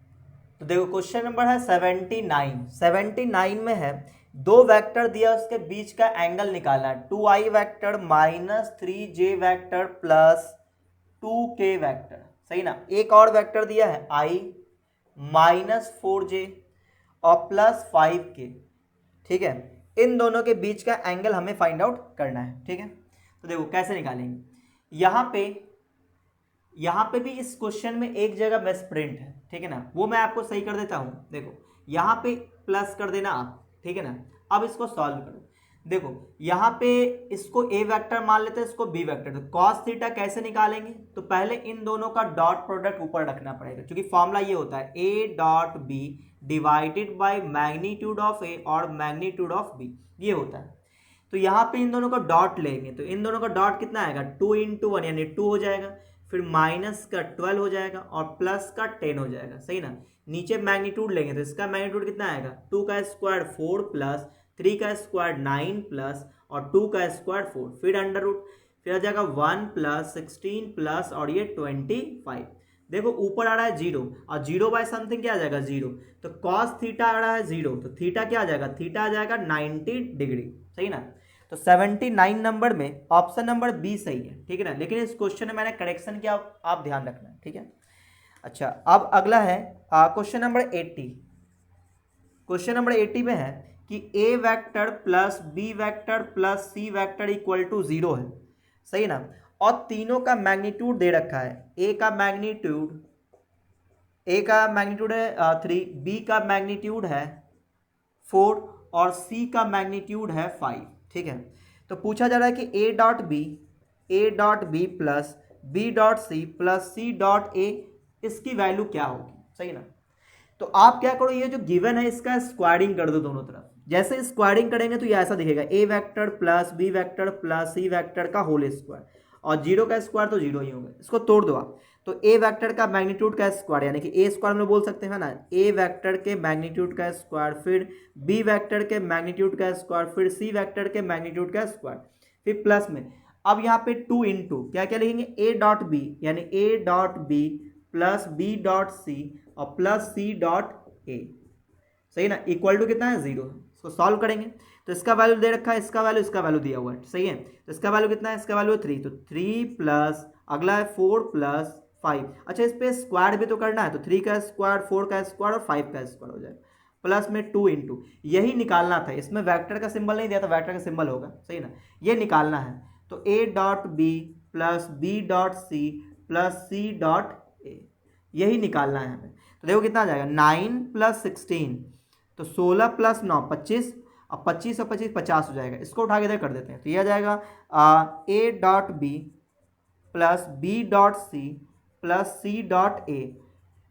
[SPEAKER 1] तो देखो क्वेश्चन नंबर है 79 में है दो वेक्टर दिया, उसके बीच का एंगल निकालना है। 2i vector -3j vector plus 2k vector, सही ना। एक और वेक्टर दिया है i -4j और प्लस 5k। ठीक है, इन दोनों के बीच का एंगल हमें फाइंड आउट करना है। ठीक है, तो देखो कैसे निकालेंगे। यहाँ पे भी इस क्वेश्चन में एक जगह मिसप्रिंट है। ठीक है ना, वो मैं आपको सही कर देता हूँ। देखो यहाँ पे प्लस कर देना आप, ठीक है ना। अब इसको सॉल्व करो। देखो यहाँ पे इसको ए वेक्टर मान लेते हैं, इसको बी वेक्टर। तो कॉस थीटा कैसे निकालेंगे, तो पहले इन दोनों का डॉट प्रोडक्ट ऊपर रखना पड़ेगा, क्योंकि फॉर्मूला ये होता है A dot B divided by magnitude of A और मैग्नीट्यूड ऑफ बी, ये होता है। तो यहाँ पे इन दोनों का डॉट लेंगे, तो इन दोनों का डॉट कितना आएगा, 2 × 1 यानी 2 हो जाएगा, फिर माइनस का 12 हो जाएगा और प्लस का 10 हो जाएगा, सही ना। नीचे मैग्नीट्यूड लेंगे तो इसका मैग्नीट्यूड कितना आएगा, 2 का स्क्वायर 4 प्लस 3 का स्क्वायर 9 प्लस और 2 का स्क्वायर 4, फिर अंडर रूट, फिर आ जाएगा 1 प्लस 16 प्लस और ये 25। देखो ऊपर आ रहा है 0 और 0 बाय समथिंग क्या आ जाएगा 0, तो कॉस थीटा आ रहा है 0, तो थीटा क्या आ जाएगा, थीटा आ जाएगा 90 डिग्री, सही ना। तो 79 नंबर में ऑप्शन नंबर बी सही है। ठीक है ना, लेकिन इस क्वेश्चन में मैंने करेक्शन किया, आप ध्यान रखना। ठीक है, अच्छा अब अगला है क्वेश्चन नंबर 80। क्वेश्चन नंबर 80 में है कि A vector plus B vector plus C vector equal to 0 है, सही ना। और तीनों का मैग्नीट्यूड दे रखा है, ए का मैग्नीट्यूड है 3, बी का मैग्नीट्यूड है 4 और सी का मैग्नीट्यूड है 5। ठीक है, तो पूछा जा रहा है कि A dot B plus B dot C plus C dot A, इसकी वैल्यू क्या होगी, सही ना। तो आप क्या करो, ये जो गिवन है इसका स्क्वायरिंग कर दो दोनों तरफ। जैसे स्क्वायरिंग करेंगे तो ये ऐसा दिखेगा, A vector plus B vector plus C vector का होल स्क्वायर, और 0 का स्क्वायर तो 0 ही होगा। इसको तोड़ दो आप, तो ए वेक्टर का मैग्नीट्यूड का स्क्वायर यानी कि ए स्क्वायर हम लोग बोल सकते हैं ना, ए वेक्टर के मैग्नीट्यूड का स्क्वायर, फिर बी वेक्टर के मैग्नीट्यूड का स्क्वायर, फिर सी वेक्टर के मैग्नीट्यूड का स्क्वायर, फिर प्लस में अब यहाँ पे 2 × क्या क्या लिखेंगे, ए डॉट बी यानी A dot B plus B dot C और प्लस सी डॉट ए, सही ना, इक्वल टू कितना है 0। इसको सॉल्व करेंगे तो इसका वैल्यू दे रखा है, इसका वैल्यू दिया हुआ है, सही है। तो इसका वैल्यू कितना है, इसका वैल्यू है 3, तो 3 प्लस अगला है 4 प्लस 5। अच्छा इस पर स्क्वायर भी तो करना है, तो 3 का स्क्वायर 4 का स्क्वायर और 5 का स्क्वायर हो जाएगा, प्लस में 2 × यही निकालना था। इसमें वेक्टर का सिंबल नहीं दिया था, वेक्टर का सिंबल होगा, सही ना, ये निकालना है। तो A dot B plus B dot C plus C dot A, यही निकालना है हमें। तो देखो कितना आ जाएगा, 9 + 16, तो 16 + 9 25, और 25 और 25 50 हो जाएगा। इसको उठा के इधर कर देते हैं, तो यह आ जाएगा A dot B plus B dot C plus C dot A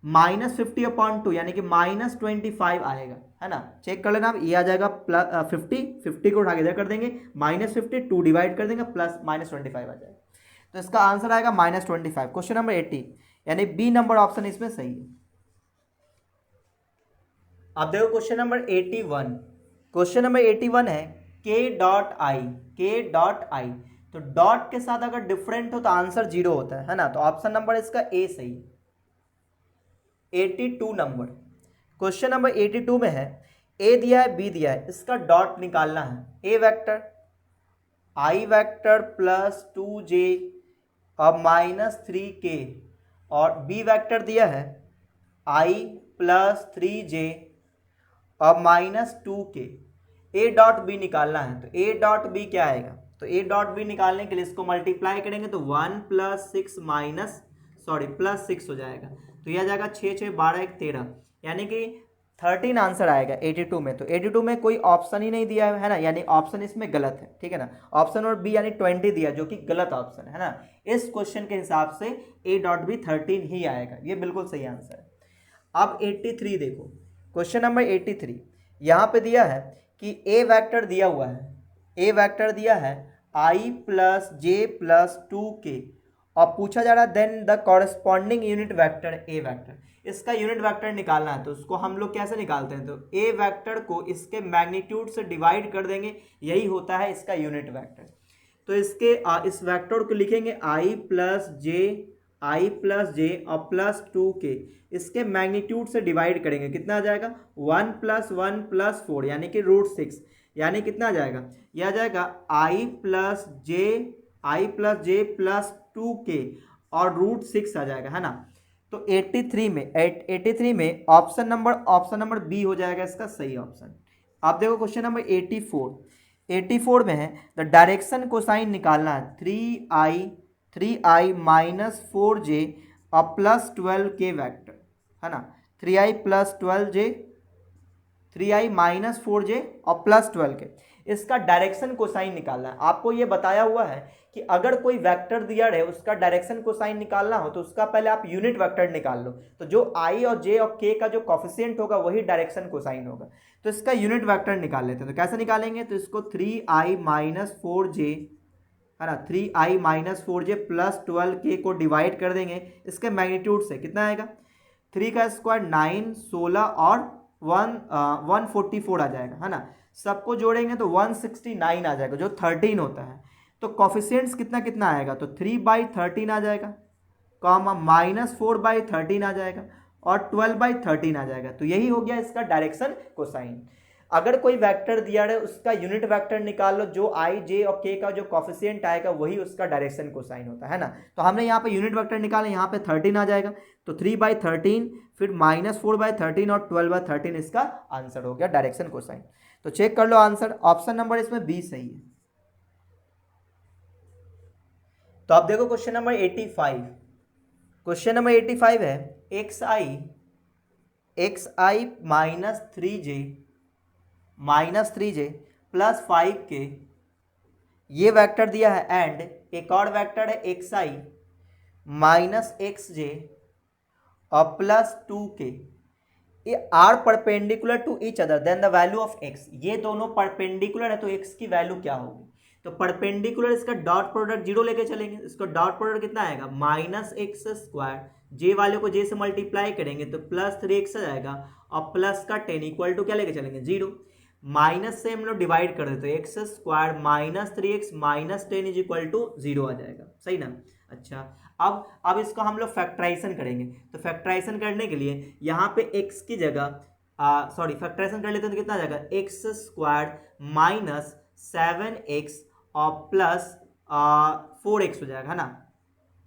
[SPEAKER 1] -50/2 यानी कि -25 आएगा, है ना। चेक कर लेना आप, ये आ जाएगा प्लस 50 को उठा के इधर कर देंगे, -50 2 डिवाइड कर देंगे, प्लस -25 आ जाएगा। तो इसका आंसर आएगा -25। क्वेश्चन नंबर 80 यानी बी नंबर ऑप्शन इसमें सही है। अब देखो क्वेश्चन नंबर 81। क्वेश्चन नंबर 81 है के डॉट आई, तो डॉट के साथ अगर डिफरेंट हो तो आंसर 0 होता है ना। तो ऑप्शन नंबर इसका ए सही है। 82 नंबर क्वेश्चन नंबर 82 में है ए दिया है बी दिया है, इसका डॉट निकालना है। A vector I vector plus 2j और माइनस 3k, और बी वेक्टर दिया है आई प्लस 3j और माइनस 2k। ए डॉट बी निकालना है, तो ए डॉट बी क्या आएगा, तो ए डॉट बी निकालने के लिए इसको मल्टीप्लाई करेंगे तो 1 प्लस 6 माइनस प्लस 6 हो जाएगा, तो यह आ जाएगा 6 6 12 1 13, यानी कि 13 आंसर आएगा 82 में। तो 82 में कोई ऑप्शन ही नहीं दिया है ना, यानी ऑप्शन इसमें गलत है, ठीक है ना। ऑप्शन और बी यानी 20 दिया, जो कि गलत ऑप्शन है ना। इस क्वेश्चन के हिसाब से ए डॉट बी 13 ही आएगा, ये बिल्कुल सही आंसर है। अब 83 देखो, क्वेश्चन नंबर 83 यहाँ पे दिया है कि ए वेक्टर दिया हुआ है, ए वेक्टर दिया है आई प्लस जे प्लस 2k, और पूछा जा रहा है then the corresponding unit vector A vector, इसका यूनिट वेक्टर निकालना है। तो उसको हम लोग कैसे निकालते हैं, तो ए वेक्टर को इसके मैग्नीट्यूड से डिवाइड कर देंगे, यही होता है इसका यूनिट वेक्टर। तो इसके इस वेक्टर को लिखेंगे आई प्लस जे और प्लस 2k, इसके मैग्नीट्यूड से डिवाइड करेंगे, कितना आ जाएगा 1 प्लस 1 प्लस 4, यानी कि √6, यानी कितना आ जाएगा, यह आ जाएगा आई प्लस जे प्लस 2k और √6 आ जाएगा, है ना। तो 83 में ऑप्शन नंबर बी हो जाएगा इसका सही ऑप्शन। आप देखो क्वेश्चन नंबर 84 में है द डायरेक्शन कोसाइन निकालना है 3i माइनस 4j और प्लस 12k वेक्टर, है ना। 3i plus 12j, 3i minus 4j और प्लस 12k, इसका डायरेक्शन कोसाइन निकालना है। आपको ये बताया हुआ है कि अगर कोई वेक्टर दिया रहे उसका डायरेक्शन कोसाइन निकालना हो तो उसका पहले आप यूनिट वेक्टर निकाल लो, तो जो i और j और k का जो कॉफिशिएंट होगा वही डायरेक्शन कोसाइन होगा। तो इसका यूनिट वेक्टर निकाल लेते हैं, तो कैसे निकालेंगे, तो इसको 3i माइनस 4j, है ना, 3i minus 4j plus 12k को डिवाइड कर देंगे इसके मैग्नीट्यूड से, कितना आएगा 3 का स्क्वायर 9 16 और 144 आ जाएगा, है ना। सबको जोड़ेंगे तो 169 आ जाएगा, जो 13 होता है। तो कॉफिशिएंट्स कितना कितना आएगा, तो 3/13 आ जाएगा, कॉमा -4/13 आ जाएगा और 12/13 आ जाएगा। तो यही हो गया इसका डायरेक्शन कोसाइन। अगर कोई वेक्टर दिया है उसका यूनिट वेक्टर निकाल लो, जो आई जे और के का जो कॉफिशिएंट आएगा वही उसका डायरेक्शन कोसाइन होता है ना। तो हमने यहाँ पे यूनिट वेक्टर निकाला, यहाँ पे 13 आ जाएगा, तो 3/13 फिर -4/13 और 12/13 इसका आंसर हो गया डायरेक्शन कोसाइन। तो चेक कर लो आंसर, ऑप्शन नंबर इसमें बी सही है। तो आप देखो क्वेश्चन नंबर 85, क्वेश्चन नंबर 85 है xi minus 3j plus 5k, ये वेक्टर दिया है, एंड एक और वेक्टर है xi माइनस xj और प्लस 2k, ये are perpendicular to each other then the value of x, ये दोनों परपेंडिकुलर है तो x की वैल्यू क्या होगी, तो परपेंडिकुलर इसका डॉट प्रोडक्ट 0 लेके चलेंगे, इसका डॉट प्रोडक्ट कितना आएगा -x², जे वाले को जे से मल्टीप्लाई करेंगे तो प्लस 3x आ जाएगा और प्लस का 10 इक्वल टू क्या लेके चलेंगे 0, माइनस से हम लोग डिवाइड कर देते हैं x² minus 3x minus 10 is equal to 0 आ जाएगा, सही ना। अच्छा, अब इसको हम लोग फैक्टराइजेशन करेंगे, तो फैक्टराइजेशन करने के लिए यहाँ पे x की जगह फैक्टराइजेशन कर लेते हैं तो कितना आ जाएगा x² माइनस 7x और प्लस 4x हो जाएगा, है ना।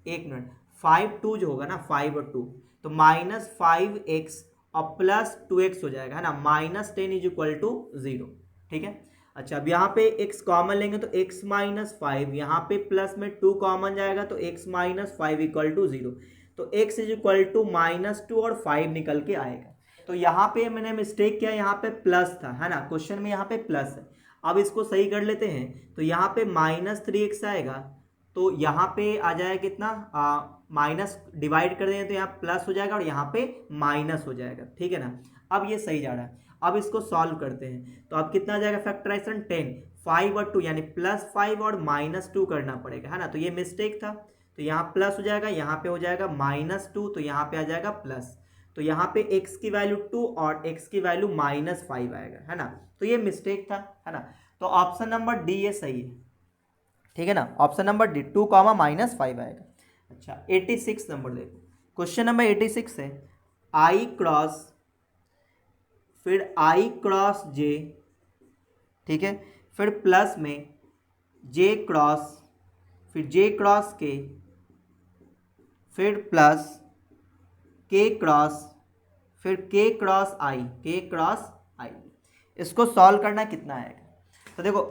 [SPEAKER 1] एक मिनट, 5 2 जो होगा ना, 5 और 2, तो -5x और प्लस 2x हो जाएगा, है ना, -10 इज इक्वल टू 0, ठीक है। अच्छा, अब यहाँ पे x कॉमन लेंगे तो x माइनस 5, यहाँ पे प्लस में 2 कॉमन जाएगा तो x माइनस 5 इक्वल टू 0, तो x इज इक्वल टू -2 और 5 निकल के आएगा। तो यहाँ पे मैंने मिस्टेक किया, यहाँ पे प्लस था, है ना, क्वेश्चन में यहाँ पे प्लस है। अब इसको सही कर लेते हैं, तो यहाँ पे -3x आएगा, तो यहाँ पे आ जाएगा कितना, माइनस डिवाइड कर देंगे तो यहाँ प्लस हो जाएगा और यहाँ पे माइनस हो जाएगा, ठीक है ना। अब ये सही जा रहा है, अब इसको सॉल्व करते हैं, तो अब कितना आ जाएगा फैक्टराइजेशन 10, 5 और 2 यानी +5 और -2 करना पड़ेगा, है ना। तो ये मिस्टेक था, तो यहाँ प्लस हो जाएगा, यहाँ पे हो जाएगा -2, तो यहाँ पे आ जाएगा प्लस, तो यहाँ पे x की वैल्यू 2 और x की वैल्यू -5 आएगा, है ना। तो ये मिस्टेक था, है ना। तो ऑप्शन नंबर डी ये सही है, ठीक है ना, ऑप्शन नंबर डी 2, -5 आएगा। अच्छा, 86 नंबर देखो, क्वेश्चन नंबर 86 है I क्रॉस फिर आई क्रॉस जे, ठीक है, फिर प्लस में जे क्रॉस, फिर जे क्रॉस के, फिर प्लस के क्रॉस, फिर के क्रॉस आई, के क्रॉस आई। इसको सॉल्व करना कितना आएगा? तो देखो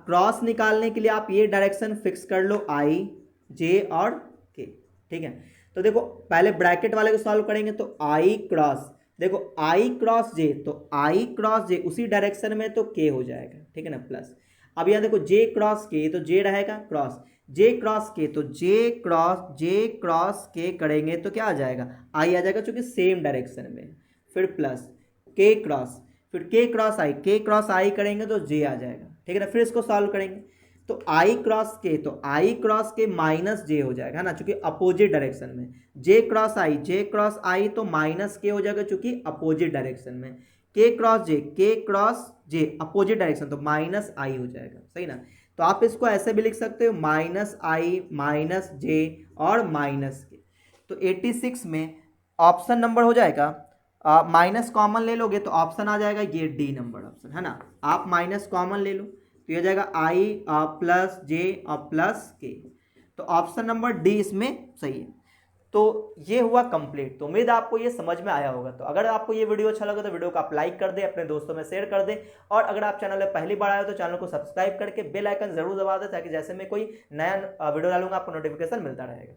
[SPEAKER 1] क्रॉस निकालने के लिए आप ये डायरेक्शन फिक्स कर लो, आई जे और के, ठीक है। तो देखो पहले ब्रैकेट वाले को सॉल्व करेंगे तो आई क्रॉस, देखो आई क्रॉस जे, तो आई क्रॉस जे उसी डायरेक्शन में तो के हो जाएगा, ठीक है ना, प्लस। अब यहाँ देखो जे क्रॉस के, तो जे रहेगा क्रॉस, जे क्रॉस के, तो जे क्रॉस के करेंगे तो क्या आ जाएगा, आई आ जाएगा, चूंकि सेम डायरेक्शन में। फिर प्लस के क्रॉस, फिर के क्रॉस आई, के क्रॉस आई करेंगे तो जे आ जाएगा, ठीक है ना। फिर इसको सॉल्व करेंगे तो आई क्रॉस के, तो आई क्रॉस के माइनस जे हो जाएगा, है ना, चूंकि अपोजिट डायरेक्शन में। जे क्रॉस आई, जे क्रॉस आई तो माइनस के हो जाएगा चूंकि अपोजिट डायरेक्शन में। के क्रॉस जे, के क्रॉस जे अपोजिट डायरेक्शन, तो माइनस आई हो जाएगा, सही ना। तो आप इसको ऐसे भी लिख सकते हो, माइनस आई माइनस जे और माइनस के। तो 86 में ऑप्शन नंबर हो जाएगा, माइनस कॉमन ले लोगे तो ऑप्शन आ जाएगा ये डी नंबर ऑप्शन, है ना। आप माइनस कॉमन ले लो तो ये हो जाएगा आई प्लस जे और प्लस के, तो ऑप्शन नंबर डी इसमें सही है। तो ये हुआ कंप्लीट। तो उम्मीद आपको ये समझ में आया होगा। तो अगर आपको ये वीडियो अच्छा लगा तो वीडियो को आप लाइक कर दें, अपने दोस्तों में शेयर कर दें, और अगर आप चैनल में पहली बार आए हो तो चैनल को सब्सक्राइब करके बेल आइकन जरूर दबा दें, ताकि जैसे मैं कोई नया वीडियो डालूंगा आपको नोटिफिकेशन मिलता रहेगा।